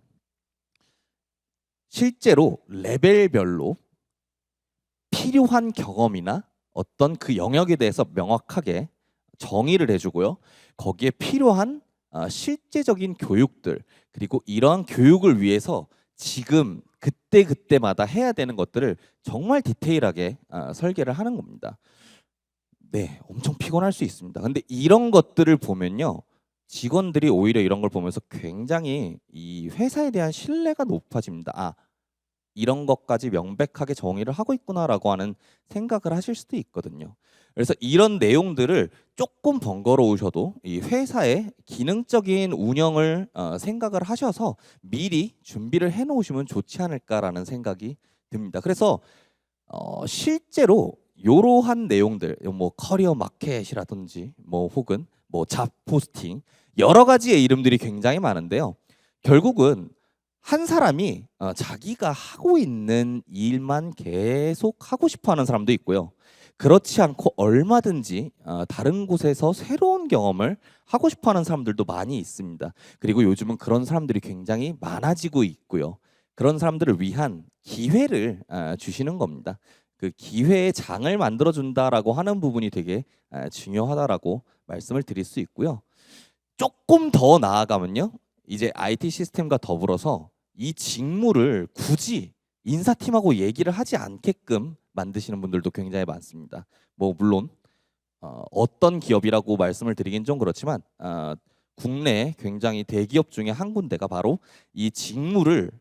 실제로 레벨별로 필요한 경험이나 어떤 그 영역에 대해서 명확하게 정의를 해주고요. 거기에 필요한 실제적인 교육들 그리고 이러한 교육을 위해서 지금 그때마다 해야 되는 것들을 정말 디테일하게 설계를 하는 겁니다. 네, 엄청 피곤할 수 있습니다. 근데 이런 것들을 보면요. 직원들이 오히려 이런 걸 보면서 굉장히 이 회사에 대한 신뢰가 높아집니다. 이런 것까지 명백하게 정의를 하고 있구나라고 하는 생각을 하실 수도 있거든요. 그래서 이런 내용들을 조금 번거로우셔도 이 회사의 기능적인 운영을 생각을 하셔서 미리 준비를 해놓으시면 좋지 않을까라는 생각이 듭니다. 그래서 실제로 이러한 내용들, 뭐 커리어 마켓이라든지 뭐 혹은 뭐 잡 포스팅 여러 가지의 이름들이 굉장히 많은데요. 결국은 한 사람이 자기가 하고 있는 일만 계속 하고 싶어하는 사람도 있고요. 그렇지 않고 얼마든지 다른 곳에서 새로운 경험을 하고 싶어하는 사람들도 많이 있습니다. 그리고 요즘은 그런 사람들이 굉장히 많아지고 있고요. 그런 사람들을 위한 기회를 주시는 겁니다. 그 기회의 장을 만들어준다라고 하는 부분이 되게 중요하다라고 말씀을 드릴 수 있고요. 조금 더 나아가면요. 이제 IT 시스템과 더불어서 이 직무를 굳이 인사팀하고 얘기를 하지 않게끔 만드시는 분들도 굉장히 많습니다. 뭐 물론 어떤 기업이라고 말씀을 드리긴 좀 그렇지만 국내 굉장히 대기업 중에 한 군데가 바로 이 직무를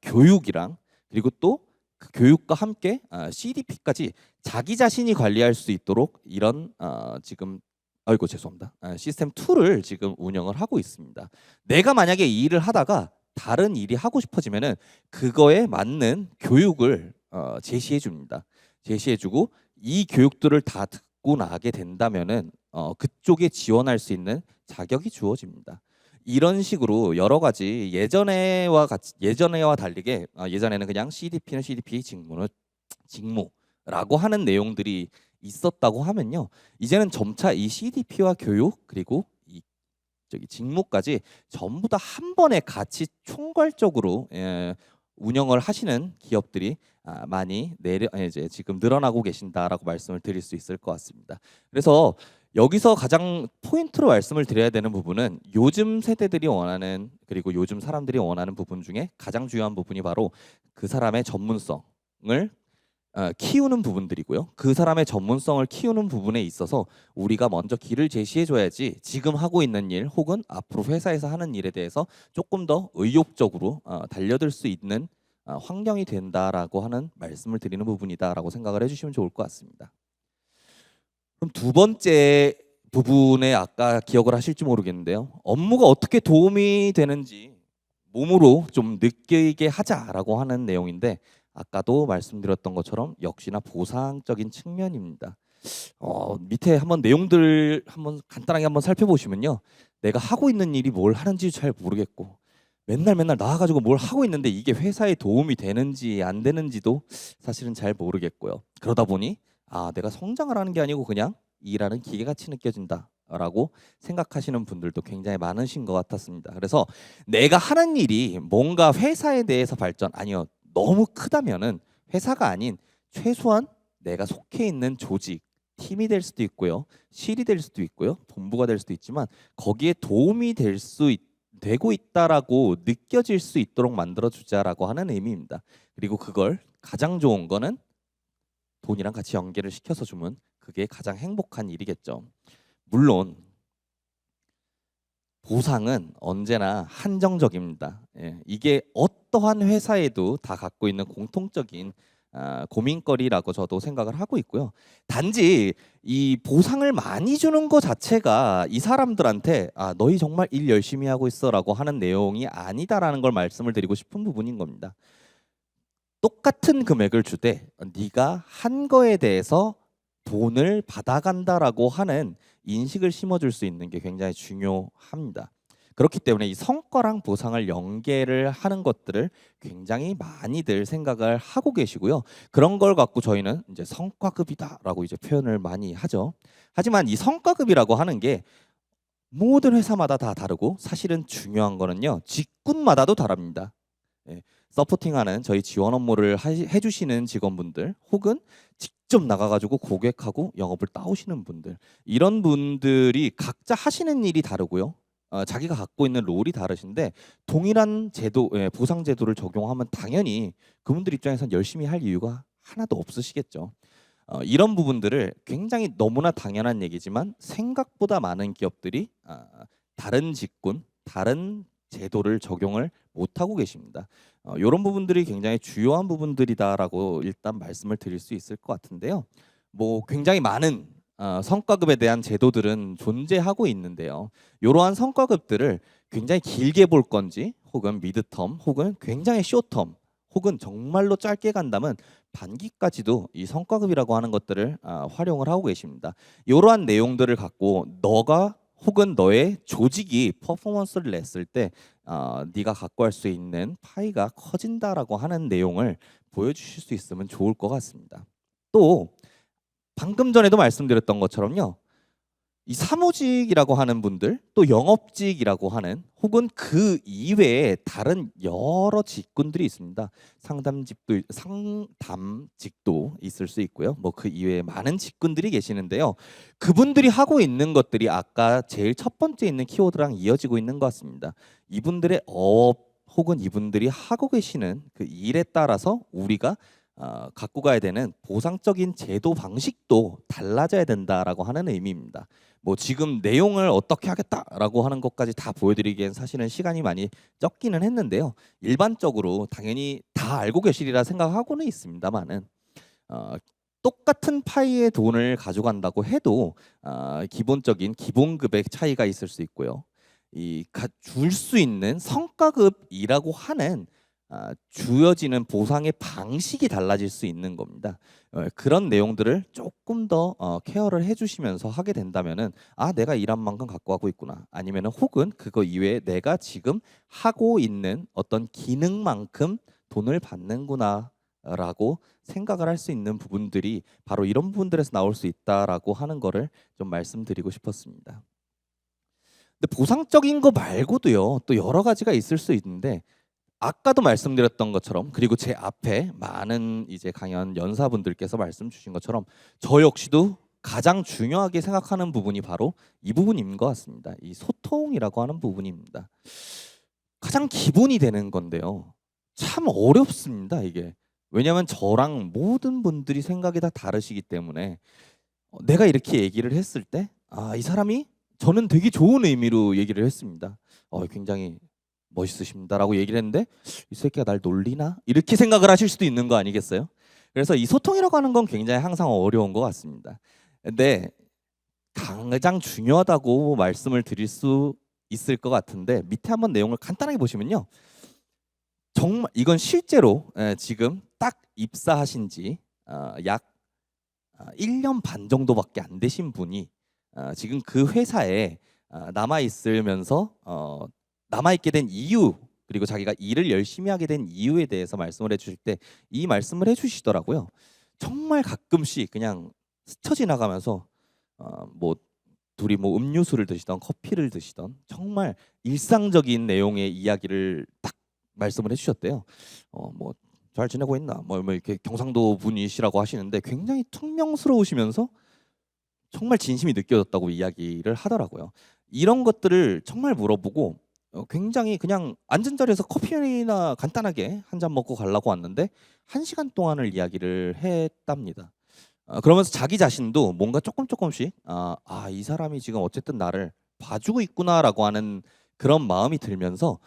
교육이랑 그리고 또 그 교육과 함께 CDP까지 자기 자신이 관리할 수 있도록 이런 지금 아이고 죄송합니다. 시스템 툴을 지금 운영을 하고 있습니다. 내가 만약에 이 일을 하다가 다른 일이 하고 싶어지면은 그거에 맞는 교육을 제시해 줍니다. 제시해 주고 이 교육들을 다 듣고 나게 된다면은 그쪽에 지원할 수 있는 자격이 주어집니다. 이런 식으로 여러 가지 예전에와 다르게 예전에는 그냥 CDP는 CDP 직무는 직무라고 하는 내용들이 있었다고 하면요. 이제는 점차 이 CDP와 교육 그리고 이 직무까지 전부 다 한 번에 같이 총괄적으로 운영을 하시는 기업들이 많이 이제 지금 늘어나고 계신다라고 말씀을 드릴 수 있을 것 같습니다. 그래서 여기서 가장 포인트로 말씀을 드려야 되는 부분은 요즘 세대들이 원하는 그리고 요즘 사람들이 원하는 부분 중에 가장 중요한 부분이 바로 그 사람의 전문성을 키우는 부분들이고요. 그 사람의 전문성을 키우는 부분에 있어서 우리가 먼저 길을 제시해줘야지 지금 하고 있는 일 혹은 앞으로 회사에서 하는 일에 대해서 조금 더 의욕적으로 달려들 수 있는 환경이 된다라고 하는 말씀을 드리는 부분이다라고 생각을 해주시면 좋을 것 같습니다. 그럼 두 번째 부분에 아까 기억을 하실지 모르겠는데요. 업무가 어떻게 도움이 되는지 몸으로 좀 느끼게 하자라고 하는 내용인데 아까도 말씀드렸던 것처럼 역시나 보상적인 측면입니다. 밑에 한번 내용들 한번 간단하게 한번 살펴보시면요. 내가 하고 있는 일이 뭘 하는지 잘 모르겠고 맨날 나와가지고 뭘 하고 있는데 이게 회사에 도움이 되는지 안 되는지도 사실은 잘 모르겠고요. 그러다 보니 내가 성장을 하는 게 아니고 그냥 일하는 기계같이 느껴진다라고 생각하시는 분들도 굉장히 많으신 것 같았습니다. 그래서 내가 하는 일이 뭔가 회사에 대해서 발전 아니요 너무 크다면은 회사가 아닌 최소한 내가 속해 있는 조직 팀이 될 수도 있고요, 실이 될 수도 있고요, 본부가 될 수도 있지만 거기에 도움이 되고 있다라고 느껴질 수 있도록 만들어주자라고 하는 의미입니다. 그리고 그걸 가장 좋은 거는 돈이랑 같이 연계를 시켜서 주면 그게 가장 행복한 일이겠죠. 물론 보상은 언제나 한정적입니다. 이게 어떠한 회사에도 다 갖고 있는 공통적인 고민거리라고 저도 생각을 하고 있고요. 단지 이 보상을 많이 주는 것 자체가 이 사람들한테 너희 정말 일 열심히 하고 있어라고 하는 내용이 아니다라는 걸 말씀을 드리고 싶은 부분인 겁니다. 똑같은 금액을 주되 네가 한 거에 대해서 돈을 받아간다라고 하는 인식을 심어줄 수 있는 게 굉장히 중요합니다. 그렇기 때문에 이 성과랑 보상을 연계를 하는 것들을 굉장히 많이들 생각을 하고 계시고요. 그런 걸 갖고 저희는 이제 성과급이다라고 이제 표현을 많이 하죠. 하지만 이 성과급이라고 하는 게 모든 회사마다 다 다르고 사실은 중요한 거는요. 직군마다도 다릅니다. 서포팅하는 저희 지원 업무를 해주시는 직원분들 혹은 직접 나가가지고 고객하고 영업을 따오시는 분들 이런 분들이 각자 하시는 일이 다르고요. 자기가 갖고 있는 롤이 다르신데 동일한 제도, 보상 제도를 적용하면 당연히 그분들 입장에선 열심히 할 이유가 하나도 없으시겠죠. 이런 부분들을 굉장히 너무나 당연한 얘기지만 생각보다 많은 기업들이 다른 직군, 다른 제도를 적용을 못하고 계십니다. 이런 부분들이 굉장히 주요한 부분들이다라고 일단 말씀을 드릴 수 있을 것 같은데요. 뭐 굉장히 많은 성과급에 대한 제도들은 존재하고 있는데요. 이러한 성과급들을 굉장히 길게 볼 건지 혹은 미드텀 혹은 굉장히 쇼텀 혹은 정말로 짧게 간다면 반기까지도 이 성과급이라고 하는 것들을 활용을 하고 계십니다. 이러한 내용들을 갖고 너가 혹은 너의 조직이 퍼포먼스를 냈을 때 네가 갖고 할 수 있는 파이가 커진다라고 하는 내용을 보여주실 수 있으면 좋을 것 같습니다. 또 방금 전에도 말씀드렸던 것처럼요. 이 사무직이라고 하는 분들 또 영업직이라고 하는 혹은 그 이외에 다른 여러 직군들이 있습니다. 상담직도 있을 수 있고요. 뭐 그 이외에 많은 직군들이 계시는데요. 그분들이 하고 있는 것들이 아까 제일 첫 번째 있는 키워드랑 이어지고 있는 것 같습니다. 이분들의 업 혹은 이분들이 하고 계시는 그 일에 따라서 우리가 갖고 가야 되는 보상적인 제도 방식도 달라져야 된다라고 하는 의미입니다. 뭐 지금 내용을 어떻게 하겠다라고 하는 것까지 다 보여드리기엔 사실은 시간이 많이 적기는 했는데요. 일반적으로 당연히 다 알고 계시리라 생각하고는 있습니다만은 똑같은 파이의 돈을 가져간다고 해도 기본적인 기본급의 차이가 있을 수 있고요. 줄 수 있는 성과급이라고 하는 주어지는 보상의 방식이 달라질 수 있는 겁니다. 그런 내용들을 조금 더 케어를 해주시면서 하게 된다면은 내가 일한 만큼 갖고 가고 있구나 아니면은 혹은 그거 이외에 내가 지금 하고 있는 어떤 기능만큼 돈을 받는구나라고 생각을 할 수 있는 부분들이 바로 이런 부분들에서 나올 수 있다라고 하는 거를 좀 말씀드리고 싶었습니다. 근데 보상적인 거 말고도요 또 여러 가지가 있을 수 있는데 아까도 말씀드렸던 것처럼 그리고 제 앞에 많은 이제 강연 연사분들께서 말씀 주신 것처럼 저 역시도 가장 중요하게 생각하는 부분이 바로 이 부분인 것 같습니다. 이 소통이라고 하는 부분입니다. 가장 기본이 되는 건데요. 참 어렵습니다, 이게. 왜냐하면 저랑 모든 분들이 생각이 다 다르시기 때문에 내가 이렇게 얘기를 했을 때 이 사람이 저는 되게 좋은 의미로 얘기를 했습니다. 굉장히 멋있으십니다라고 얘기를 했는데 이 새끼가 날 놀리나? 이렇게 생각을 하실 수도 있는 거 아니겠어요? 그래서 이 소통이라고 하는 건 굉장히 항상 어려운 것 같습니다. 근데 가장 중요하다고 말씀을 드릴 수 있을 것 같은데 밑에 한번 내용을 간단하게 보시면요. 정말 이건 실제로 지금 딱 입사하신 지약 1년 반 정도밖에 안 되신 분이 지금 그 회사에 남아 있으면서 남아 있게 된 이유 그리고 자기가 일을 열심히 하게 된 이유에 대해서 말씀을 해주실 때 이 말씀을 해주시더라고요. 정말 가끔씩 그냥 스쳐 지나가면서 뭐 둘이 뭐 음료수를 드시던 커피를 드시던 정말 일상적인 내용의 이야기를 딱 말씀을 해주셨대요. 뭐 잘 지내고 있나? 뭐 이렇게 경상도 분이시라고 하시는데 굉장히 퉁명스러우시면서 정말 진심이 느껴졌다고 이야기를 하더라고요. 이런 것들을 정말 물어보고 굉장히 그냥 앉은 자리에서 커피나 간단하게 한 잔 먹고 가려고 왔는데 1시간 동안을 이야기를 했답니다. 그러면서 자기 자신도 뭔가 조금씩 이 사람이 지금 어쨌든 나를 봐주고 있구나라고 하는 그런 마음이 들면서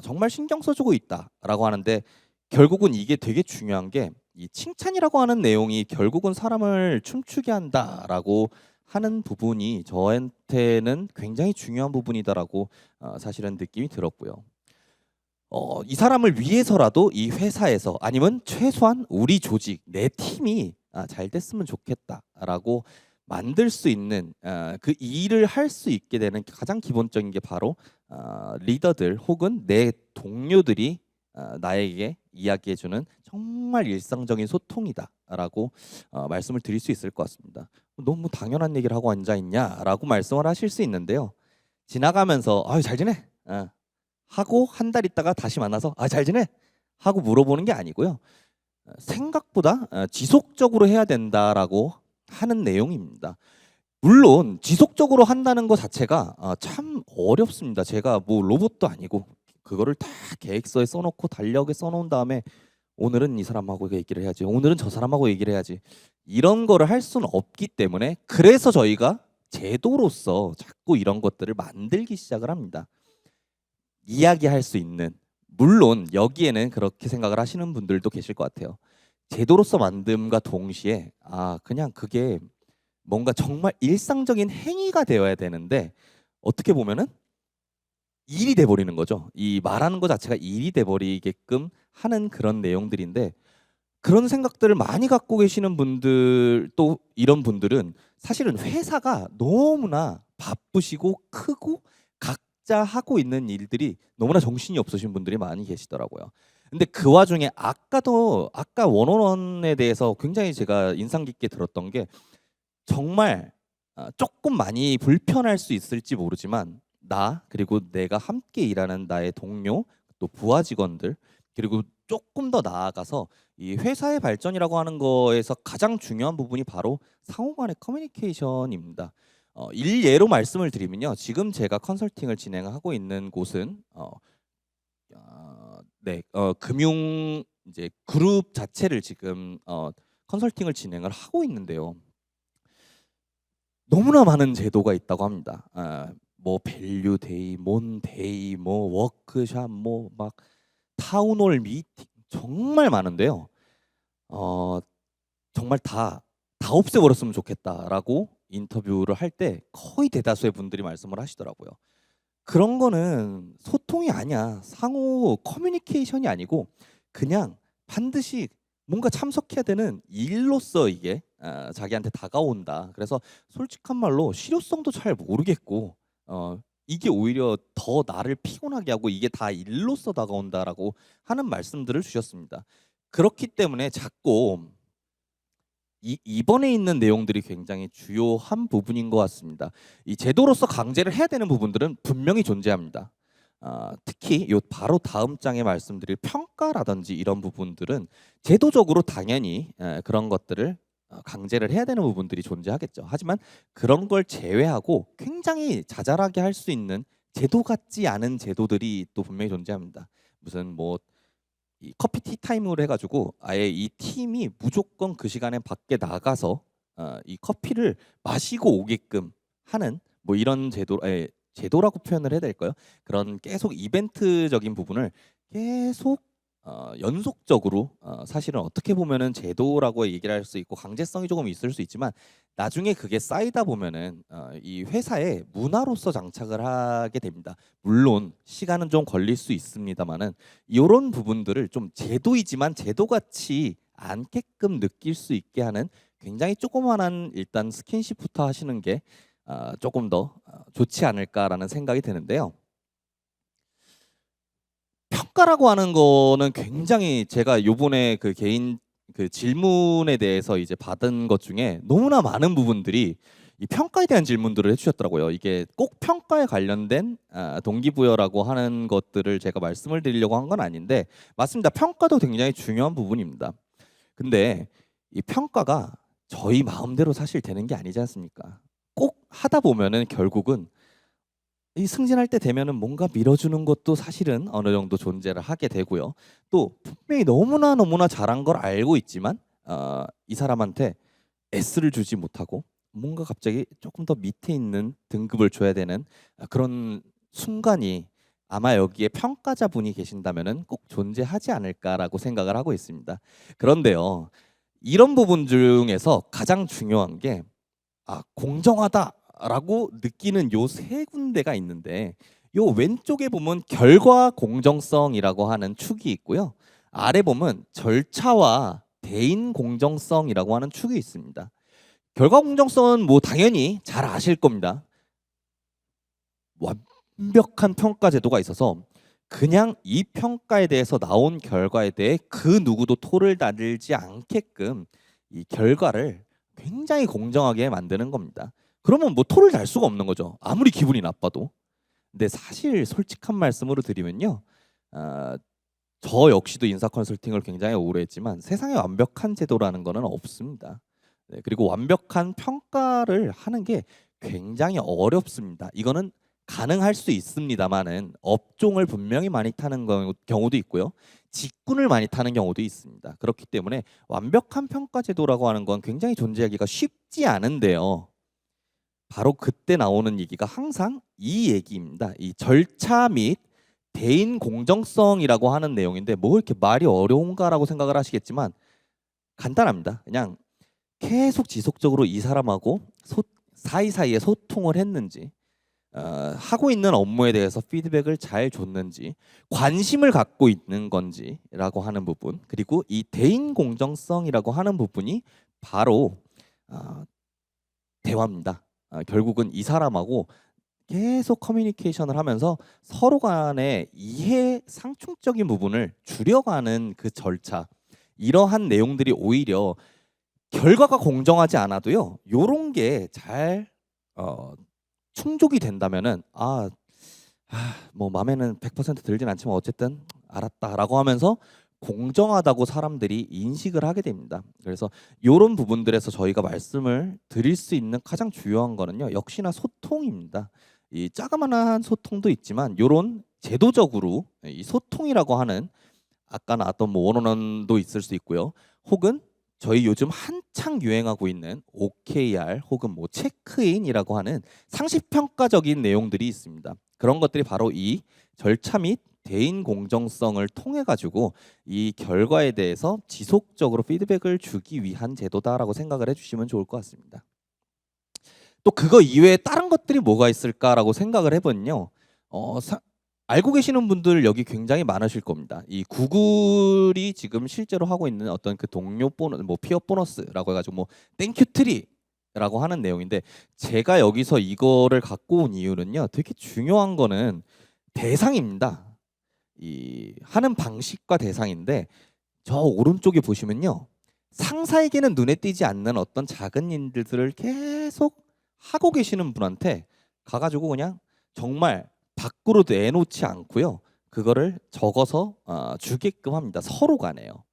정말 신경 써주고 있다라고 하는데 결국은 이게 되게 중요한 게 이 칭찬이라고 하는 내용이 결국은 사람을 춤추게 한다라고 하는 부분이 저한테는 굉장히 중요한 부분이다라고 사실은 느낌이 들었고요. 이 사람을 위해서라도 이 회사에서 아니면 최소한 우리 조직 내 팀이 잘 됐으면 좋겠다라고 만들 수 있는 그 일을 할 수 있게 되는 가장 기본적인 게 바로 리더들 혹은 내 동료들이 나에게 이야기해주는 정말 일상적인 소통이다라고 말씀을 드릴 수 있을 것 같습니다. 너무 당연한 얘기를 하고 앉아 있냐라고 말씀을 하실 수 있는데요. 지나가면서 잘 지내? 하고 한 달 있다가 다시 만나서 잘 지내? 하고 물어보는 게 아니고요. 생각보다 지속적으로 해야 된다라고 하는 내용입니다. 물론 지속적으로 한다는 것 자체가 참 어렵습니다. 제가 뭐 로봇도 아니고 그거를 다 계획서에 써놓고 달력에 써놓은 다음에 오늘은 이 사람하고 얘기를 해야지, 오늘은 저 사람하고 얘기를 해야지 이런 거를 할 수는 없기 때문에 그래서 저희가 제도로서 자꾸 이런 것들을 만들기 시작을 합니다. 이야기할 수 있는, 물론 여기에는 그렇게 생각을 하시는 분들도 계실 것 같아요. 제도로서 만듦과 동시에 그냥 그게 뭔가 정말 일상적인 행위가 되어야 되는데 어떻게 보면은 일이 돼버리는 거죠. 이 말하는 것 자체가 일이 돼버리게끔 하는 그런 내용들인데 그런 생각들을 많이 갖고 계시는 분들 또 이런 분들은 사실은 회사가 너무나 바쁘시고 크고 각자 하고 있는 일들이 너무나 정신이 없으신 분들이 많이 계시더라고요. 근데 그 와중에 아까 원원원에 대해서 굉장히 제가 인상 깊게 들었던 게 정말 조금 많이 불편할 수 있을지 모르지만 나 그리고 내가 함께 일하는 나의 동료 또 부하 직원들 그리고 조금 더 나아가서 이 회사의 발전이라고 하는 거에서 가장 중요한 부분이 바로 상호 간의 커뮤니케이션입니다. 일예로 말씀을 드리면요. 지금 제가 컨설팅을 진행하고 있는 곳은 금융 이제 그룹 자체를 지금 컨설팅을 진행을 하고 있는데요. 너무나 많은 제도가 있다고 합니다. 뭐 밸류 데이, 몬 데이, 뭐 워크샵, 뭐 막 타운홀 미팅 정말 많은데요. 정말 다 없애버렸으면 좋겠다라고 인터뷰를 할 때 거의 대다수의 분들이 말씀을 하시더라고요. 그런 거는 소통이 아니야. 상호 커뮤니케이션이 아니고 그냥 반드시 뭔가 참석해야 되는 일로서 이게 자기한테 다가온다. 그래서 솔직한 말로 실효성도 잘 모르겠고 이게 오히려 더 나를 피곤하게 하고 이게 다 일로서 다가온다라고 하는 말씀들을 주셨습니다. 그렇기 때문에 자꾸 이번에 있는 내용들이 굉장히 주요한 부분인 것 같습니다. 이 제도로서 강제를 해야 되는 부분들은 분명히 존재합니다. 특히 요 바로 다음 장에 말씀드릴 평가라든지 이런 부분들은 제도적으로 당연히 그런 것들을 강제를 해야 되는 부분들이 존재하겠죠. 하지만 그런 걸 제외하고 굉장히 자잘하게 할 수 있는 제도 같지 않은 제도들이 또 분명히 존재합니다. 무슨 뭐 이 커피 티타임으로 해가지고 아예 이 팀이 무조건 그 시간에 밖에 나가서 이 커피를 마시고 오게끔 하는 뭐 이런 제도라고 표현을 해야 될까요? 그런 계속 이벤트적인 부분을 계속 연속적으로 사실은 어떻게 보면은 제도라고 얘기를 할 수 있고 강제성이 조금 있을 수 있지만 나중에 그게 쌓이다 보면은 이 회사의 문화로서 장착을 하게 됩니다. 물론 시간은 좀 걸릴 수 있습니다만은 이런 부분들을 좀 제도이지만 제도같이 않게끔 느낄 수 있게 하는 굉장히 조그만한 일단 스킨십부터 하시는 게 조금 더 좋지 않을까라는 생각이 드는데요. 평가라고 하는 거는 굉장히 제가 요번에 그 개인 그 질문에 대해서 이제 받은 것 중에 너무나 많은 부분들이 이 평가에 대한 질문들을 해주셨더라고요. 이게 꼭 평가에 관련된 동기부여라고 하는 것들을 제가 말씀을 드리려고 한 건 아닌데 맞습니다. 평가도 굉장히 중요한 부분입니다. 근데 이 평가가 저희 마음대로 사실 되는 게 아니지 않습니까? 꼭 하다 보면은 결국은 이 승진할 때 되면은 뭔가 밀어주는 것도 사실은 어느 정도 존재를 하게 되고요. 또 분명히 너무나 잘한 걸 알고 있지만 이 사람한테 S를 주지 못하고 뭔가 갑자기 조금 더 밑에 있는 등급을 줘야 되는 그런 순간이 아마 여기에 평가자분이 계신다면은 꼭 존재하지 않을까라고 생각을 하고 있습니다. 그런데요. 이런 부분 중에서 가장 중요한 게 공정하다라고 느끼는 요 세 군데가 있는데 요 왼쪽에 보면 결과 공정성이라고 하는 축이 있고요. 아래 보면 절차와 대인 공정성이라고 하는 축이 있습니다. 결과 공정성은 뭐 당연히 잘 아실 겁니다. 완벽한 평가 제도가 있어서 그냥 이 평가에 대해서 나온 결과에 대해 그 누구도 토를 다들지 않게끔 이 결과를 굉장히 공정하게 만드는 겁니다. 그러면 뭐 토를 달 수가 없는 거죠. 아무리 기분이 나빠도. 근데 사실 솔직한 말씀으로 드리면요. 아, 저 역시도 인사 컨설팅을 굉장히 오래 했지만 세상에 완벽한 제도라는 거는 없습니다. 네, 그리고 완벽한 평가를 하는 게 굉장히 어렵습니다. 이거는 가능할 수 있습니다만은 업종을 분명히 많이 타는 경우도 있고요. 직군을 많이 타는 경우도 있습니다. 그렇기 때문에 완벽한 평가 제도라고 하는 건 굉장히 존재하기가 쉽지 않은데요. 바로 그때 나오는 얘기가 항상 이 얘기입니다. 이 절차 및 대인 공정성이라고 하는 내용인데 뭐 이렇게 말이 어려운가라고 생각을 하시겠지만 간단합니다. 그냥 계속 지속적으로 이 사람하고 사이사이에 소통을 했는지 하고 있는 업무에 대해서 피드백을 잘 줬는지 관심을 갖고 있는 건지라고 하는 부분 그리고 이 대인 공정성이라고 하는 부분이 바로 대화입니다. 결국은 이 사람하고 계속 커뮤니케이션을 하면서 서로 간의 이해 상충적인 부분을 줄여가는 그 절차 이러한 내용들이 오히려 결과가 공정하지 않아도요. 요런 게 잘 충족이 된다면은 뭐 마음에는 100% 들진 않지만 어쨌든 알았다라고 하면서 공정하다고 사람들이 인식을 하게 됩니다. 그래서 이런 부분들에서 저희가 말씀을 드릴 수 있는 가장 중요한 거는요. 역시나 소통입니다. 이 자그마한 소통도 있지만 이런 제도적으로 이 소통이라고 하는 아까 나왔던 뭐 원어원도 있을 수 있고요. 혹은 저희 요즘 한창 유행하고 있는 OKR 혹은 뭐 체크인이라고 하는 상시평가적인 내용들이 있습니다. 그런 것들이 바로 이 절차 및 대인 공정성을 통해 가지고 이 결과에 대해서 지속적으로 피드백을 주기 위한 제도다라고 생각을 해주시면 좋을 것 같습니다. 또 그거 이외에 다른 것들이 뭐가 있을까라고 생각을 해보면요. 알고 계시는 분들 여기 굉장히 많으실 겁니다. 이 구글이 지금 실제로 하고 있는 어떤 그 동료 보너스, 뭐 피어 보너스라고 해가지고 뭐 땡큐 트리라고 하는 내용인데 제가 여기서 이거를 갖고 온 이유는요. 되게 중요한 거는 대상입니다. 이 하는 방식과 대상인데 저 오른쪽에 보시면요. 상사에게는 눈에 띄지 않는 어떤 작은 일들을 계속 하고 계시는 분한테 가가지고 그냥 정말 밖으로 내놓지 않고요. 그거를 적어서 주게끔 합니다. 서로 간에요.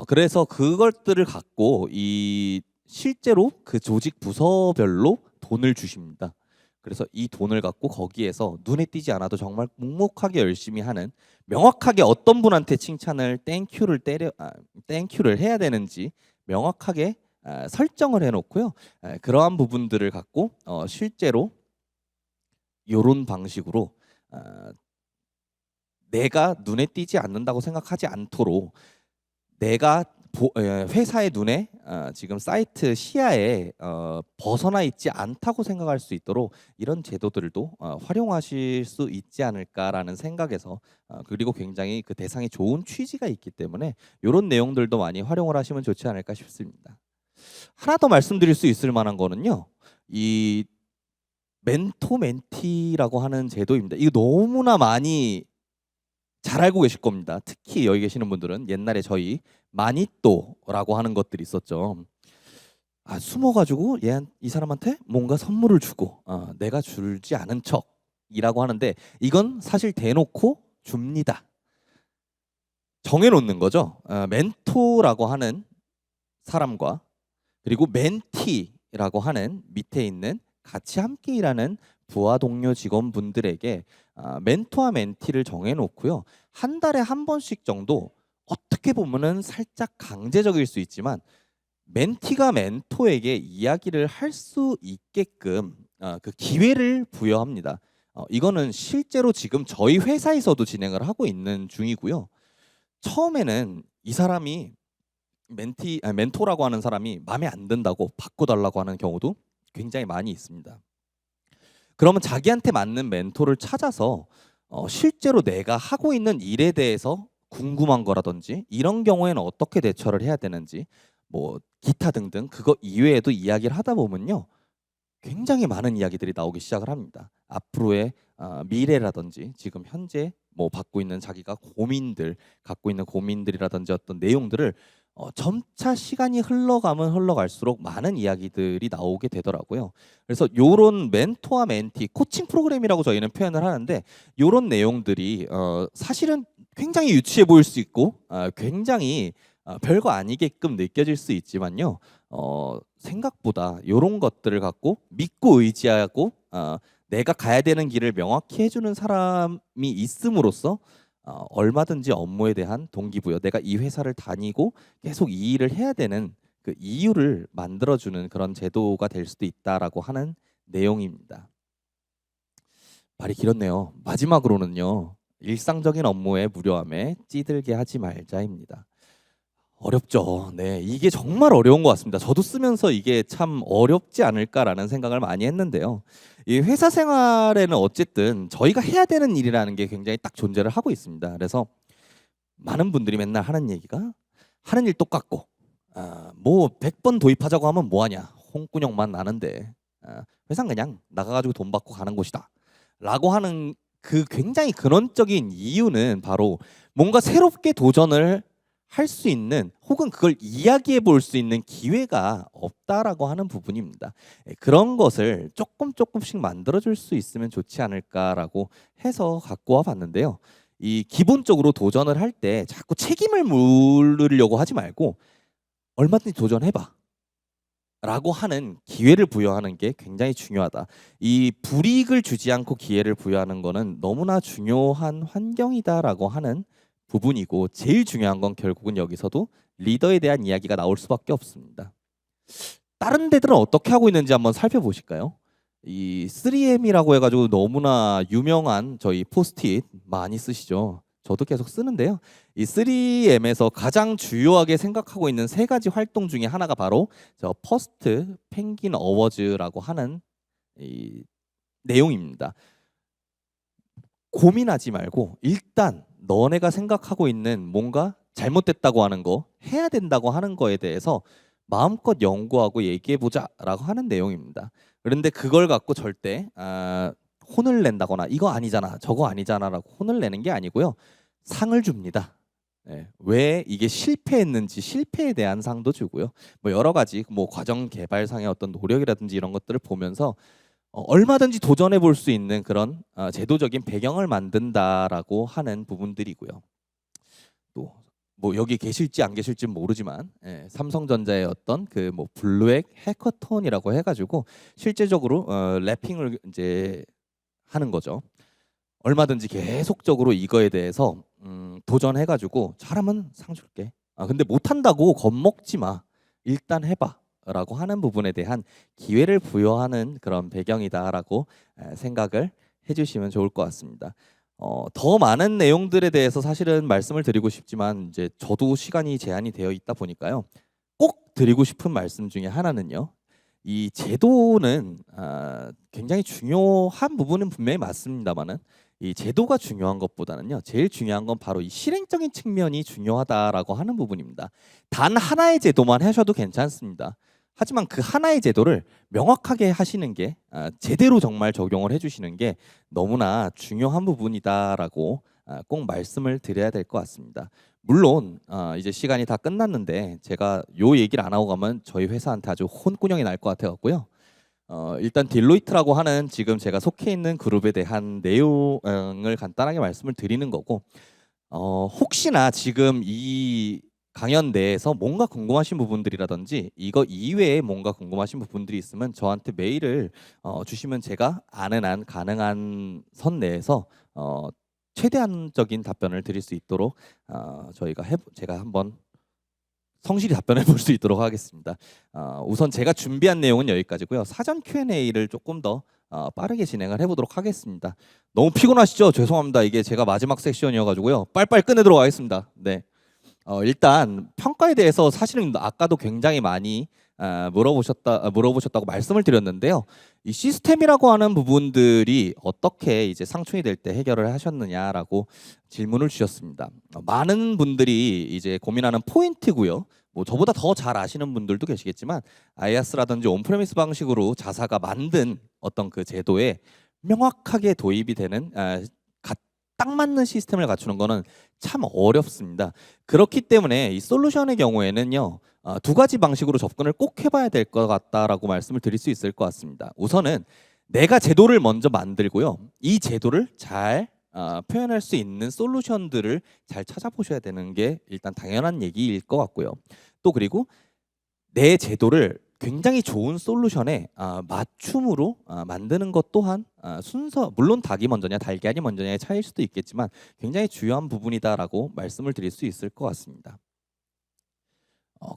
그래서 그것들을 갖고 이 실제로 그 조직 부서별로 돈을 주십니다. 그래서 이 돈을 갖고 거기에서 눈에 띄지 않아도 정말 묵묵하게 열심히 하는, 명확하게 어떤 분한테 칭찬을 땡큐를 해야 되는지 명확하게 설정을 해놓고요. 그러한 부분들을 갖고 실제로 이런 방식으로 내가 눈에 띄지 않는다고 생각하지 않도록, 내가 회사의 눈에 지금 사이트 시야에 벗어나 있지 않다고 생각할 수 있도록 이런 제도들도 활용하실 수 있지 않을까라는 생각에서, 그리고 굉장히 그 대상이 좋은 취지가 있기 때문에 이런 내용들도 많이 활용을 하시면 좋지 않을까 싶습니다. 하나 더 말씀드릴 수 있을 만한 거는요, 이 멘토 멘티라고 하는 제도입니다. 이거 너무나 많이 잘 알고 계실 겁니다. 특히 여기 계시는 분들은 옛날에 저희 마니또라고 하는 것들이 있었죠. 숨어가지고 이 사람한테 뭔가 선물을 주고 내가 줄지 않은 척이라고 하는데, 이건 사실 대놓고 줍니다. 정해놓는 거죠. 멘토라고 하는 사람과 그리고 멘티라고 하는 밑에 있는 같이 함께 일하는 부하 동료 직원분들에게 멘토와 멘티를 정해놓고요. 한 달에 한 번씩 정도, 어떻게 보면은 살짝 강제적일 수 있지만 멘티가 멘토에게 이야기를 할 수 있게끔 그 기회를 부여합니다. 이거는 실제로 지금 저희 회사에서도 진행을 하고 있는 중이고요. 처음에는 이 사람이 멘토라고 하는 사람이 마음에 안 든다고 바꿔달라고 하는 경우도 굉장히 많이 있습니다. 그러면 자기한테 맞는 멘토를 찾아서 실제로 내가 하고 있는 일에 대해서 궁금한 거라든지, 이런 경우에는 어떻게 대처를 해야 되는지, 뭐 기타 등등 그거 이외에도 이야기를 하다 보면요, 굉장히 많은 이야기들이 나오기 시작을 합니다. 앞으로의 미래라든지 지금 현재 뭐 갖고 있는 자기가 갖고 있는 고민들이라든지 어떤 내용들을 점차 시간이 흘러가면 흘러갈수록 많은 이야기들이 나오게 되더라고요. 그래서 요런 멘토와 멘티, 코칭 프로그램이라고 저희는 표현을 하는데, 요런 내용들이 사실은 굉장히 유치해 보일 수 있고 굉장히 별거 아니게끔 느껴질 수 있지만요, 생각보다 요런 것들을 갖고 믿고 의지하고 내가 가야 되는 길을 명확히 해주는 사람이 있음으로써 얼마든지 업무에 대한 동기부여, 내가 이 회사를 다니고 계속 이 일을 해야 되는 그 이유를 만들어주는 그런 제도가 될 수도 있다라고 하는 내용입니다. 말이 길었네요. 마지막으로는요, 일상적인 업무의 무료함에 찌들게 하지 말자입니다. 어렵죠. 네, 이게 정말 어려운 것 같습니다. 저도 쓰면서 이게 참 어렵지 않을까라는 생각을 많이 했는데요. 이 회사 생활에는 어쨌든 저희가 해야 되는 일이라는 게 굉장히 딱 존재를 하고 있습니다. 그래서 많은 분들이 맨날 하는 얘기가, 하는 일 똑같고 뭐 100번 도입하자고 하면 뭐하냐, 홍군형만 나는데 회사는 그냥 나가가지고 돈 받고 가는 곳이다 라고 하는 그 굉장히 근원적인 이유는 바로 뭔가 새롭게 도전을 할 수 있는, 혹은 그걸 이야기해 볼 수 있는 기회가 없다라고 하는 부분입니다. 그런 것을 조금씩 만들어줄 수 있으면 좋지 않을까라고 해서 갖고 와 봤는데요. 이 기본적으로 도전을 할 때 자꾸 책임을 물으려고 하지 말고 얼마든지 도전해봐 라고 하는 기회를 부여하는 게 굉장히 중요하다. 이 불이익을 주지 않고 기회를 부여하는 거는 너무나 중요한 환경이다라고 하는 부분이고, 제일 중요한 건 결국은 여기서도 리더에 대한 이야기가 나올 수밖에 없습니다. 다른 데들은 어떻게 하고 있는지 한번 살펴보실까요? 이 3M이라고 해가지고 너무나 유명한 저희 포스트잇 많이 쓰시죠. 저도 계속 쓰는데요. 이 3M에서 가장 주요하게 생각하고 있는 세 가지 활동 중에 하나가 바로 저 퍼스트 펭귄 어워즈라고 하는 이 내용입니다. 고민하지 말고 일단 너네가 생각하고 있는 뭔가 잘못됐다고 하는 거, 해야 된다고 하는 거에 대해서 마음껏 연구하고 얘기해보자 라고 하는 내용입니다. 그런데 그걸 갖고 절대 혼을 낸다거나 이거 아니잖아 저거 아니잖아 라고 혼을 내는 게 아니고요, 상을 줍니다. 왜 이게 실패했는지 실패에 대한 상도 주고요, 뭐 여러 가지 뭐 과정 개발상의 어떤 노력이라든지 이런 것들을 보면서 얼마든지 도전해 볼 수 있는 그런 제도적인 배경을 만든다라고 하는 부분들이고요. 또 뭐 여기 계실지 안 계실지 모르지만 삼성전자의 어떤 그 뭐 블루엑 해커톤이라고 해가지고 실제적으로 랩핑을 이제 하는 거죠. 얼마든지 계속적으로 이거에 대해서 도전해가지고 잘하면 상 줄게. 근데 못한다고 겁먹지 마. 일단 해봐라고 하는 부분에 대한 기회를 부여하는 그런 배경이다라고 생각을 해주시면 좋을 것 같습니다. 더 많은 내용들에 대해서 사실은 말씀을 드리고 싶지만 이제 저도 시간이 제한이 되어 있다 보니까요. 꼭 드리고 싶은 말씀 중에 하나는요. 이 제도는 굉장히 중요한 부분은 분명히 맞습니다만은 이 제도가 중요한 것보다는요. 제일 중요한 건 바로 이 실행적인 측면이 중요하다라고 하는 부분입니다. 단 하나의 제도만 하셔도 괜찮습니다. 하지만 그 하나의 제도를 명확하게 하시는 게 제대로 정말 적용을 해주시는 게 너무나 중요한 부분이다라고 꼭 말씀을 드려야 될 것 같습니다. 물론 이제 시간이 다 끝났는데 제가 요 얘기를 안 하고 가면 저희 회사한테 아주 혼꾸녕이 날 것 같아갖고요. 일단 딜로이트라고 하는 지금 제가 속해 있는 그룹에 대한 내용을 간단하게 말씀을 드리는 거고 혹시나 지금 이 강연 내에서 뭔가 궁금하신 부분들이라든지 이거 이외에 뭔가 궁금하신 부분들이 있으면 저한테 메일을 주시면 제가 아는 한 가능한 선 내에서 최대한적인 답변을 드릴 수 있도록 제가 한번 성실히 답변해 볼 수 있도록 하겠습니다. 우선 제가 준비한 내용은 여기까지고요. 사전 Q&A를 조금 더 빠르게 진행을 해보도록 하겠습니다. 너무 피곤하시죠? 죄송합니다. 이게 제가 마지막 세션이어가지고요. 빨리빨리 끝내도록 하겠습니다. 네. 일단 평가에 대해서 사실은 아까도 굉장히 많이 물어보셨다고 말씀을 드렸는데요. 이 시스템이라고 하는 부분들이 어떻게 이제 상충이 될 때 해결을 하셨느냐라고 질문을 주셨습니다. 많은 분들이 이제 고민하는 포인트고요. 뭐 저보다 더 잘 아시는 분들도 계시겠지만 IaaS라든지 온프레미스 방식으로 자사가 만든 어떤 그 제도에 명확하게 도입이 되는 딱 맞는 시스템을 갖추는 거는 참 어렵습니다. 그렇기 때문에 이 솔루션의 경우에는요. 두 가지 방식으로 접근을 꼭 해봐야 될 것 같다라고 말씀을 드릴 수 있을 것 같습니다. 우선은 내가 제도를 먼저 만들고요. 이 제도를 잘 표현할 수 있는 솔루션들을 잘 찾아보셔야 되는 게 일단 당연한 얘기일 것 같고요. 또 그리고 내 제도를 굉장히 좋은 솔루션에 맞춤으로 만드는 것 또한 순서 물론 닭이 먼저냐 달걀이 먼저냐의 차이일 수도 있겠지만 굉장히 중요한 부분이다라고 말씀을 드릴 수 있을 것 같습니다.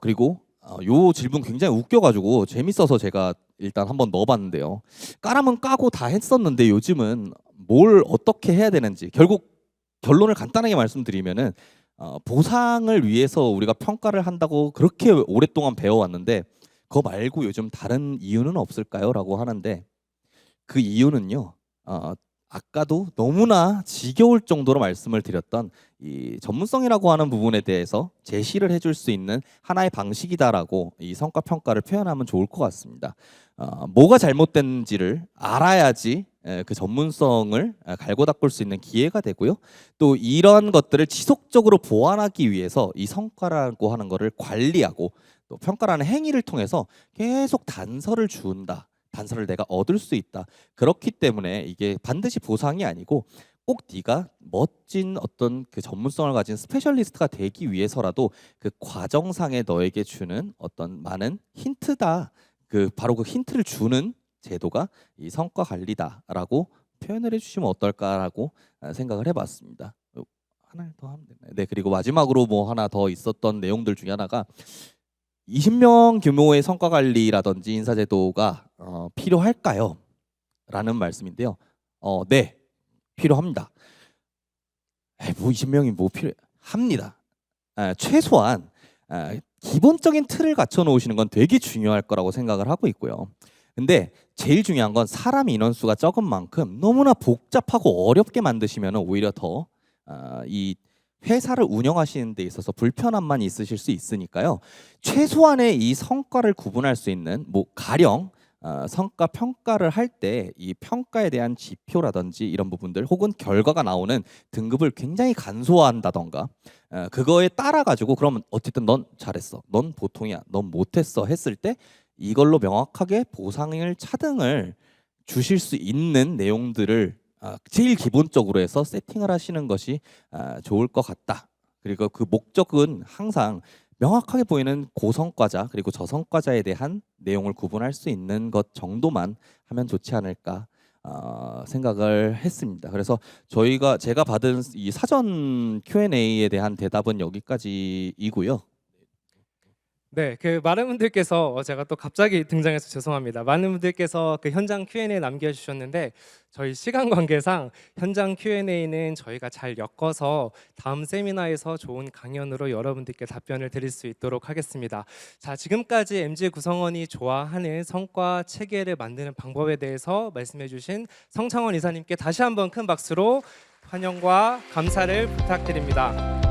그리고 요 질문 굉장히 웃겨가지고 재밌어서 제가 일단 한번 넣어봤는데요. 까라면 까고 다 했었는데 요즘은 뭘 어떻게 해야 되는지 결국 결론을 간단하게 말씀드리면은 보상을 위해서 우리가 평가를 한다고 그렇게 오랫동안 배워왔는데 그거 말고 요즘 다른 이유는 없을까요? 라고 하는데 그 이유는요. 아까도 너무나 지겨울 정도로 말씀을 드렸던 이 전문성이라고 하는 부분에 대해서 제시를 해줄 수 있는 하나의 방식이다라고 이 성과 평가를 표현하면 좋을 것 같습니다. 뭐가 잘못된지를 알아야지 그 전문성을 갈고 닦을 수 있는 기회가 되고요. 또 이런 것들을 지속적으로 보완하기 위해서 이 성과라고 하는 거를 관리하고 또 평가라는 행위를 통해서 계속 단서를 준다. 단서를 내가 얻을 수 있다. 그렇기 때문에 이게 반드시 보상이 아니고 꼭 네가 멋진 어떤 그 전문성을 가진 스페셜리스트가 되기 위해서라도 그 과정상에 너에게 주는 어떤 많은 힌트다. 바로 그 힌트를 주는 제도가 이 성과 관리다라고 표현을 해주시면 어떨까라고 생각을 해봤습니다. 하나 더 하면 되나요? 네, 그리고 마지막으로 뭐 하나 더 있었던 내용들 중에 하나가 20명 규모의 성과 관리라든지 인사 제도가 필요할까요? 라는 말씀인데요. 네, 필요합니다. 뭐 20명이 뭐 필요합니다. 최소한 기본적인 틀을 갖춰 놓으시는 건 되게 중요할 거라고 생각을 하고 있고요. 근데 제일 중요한 건 사람 인원수가 적은 만큼 너무나 복잡하고 어렵게 만드시면 오히려 더 이 회사를 운영하시는 데 있어서 불편함만 있으실 수 있으니까요. 최소한의 이 성과를 구분할 수 있는 뭐 가령 성과 평가를 할 때 이 평가에 대한 지표라든지 이런 부분들 혹은 결과가 나오는 등급을 굉장히 간소화한다던가 그거에 따라 가지고 그러면 어쨌든 넌 잘했어, 넌 보통이야, 넌 못했어 했을 때 이걸로 명확하게 보상을 차등을 주실 수 있는 내용들을 제일 기본적으로 해서 세팅을 하시는 것이 좋을 것 같다. 그리고 그 목적은 항상 명확하게 보이는 고성과자 그리고 저성과자에 대한 내용을 구분할 수 있는 것 정도만 하면 좋지 않을까 생각을 했습니다. 그래서 제가 받은 이 사전 Q&A에 대한 대답은 여기까지이고요. 네, 그 많은 분들께서 제가 또 갑자기 등장해서 죄송합니다. 많은 분들께서 그 현장 Q&A 남겨주셨는데 저희 시간 관계상 현장 Q&A는 저희가 잘 엮어서 다음 세미나에서 좋은 강연으로 여러분들께 답변을 드릴 수 있도록 하겠습니다. 자, 지금까지 MG 구성원이 좋아하는 성과 체계를 만드는 방법에 대해서 말씀해주신 성창원 이사님께 다시 한번 큰 박수로 환영과 감사를 부탁드립니다.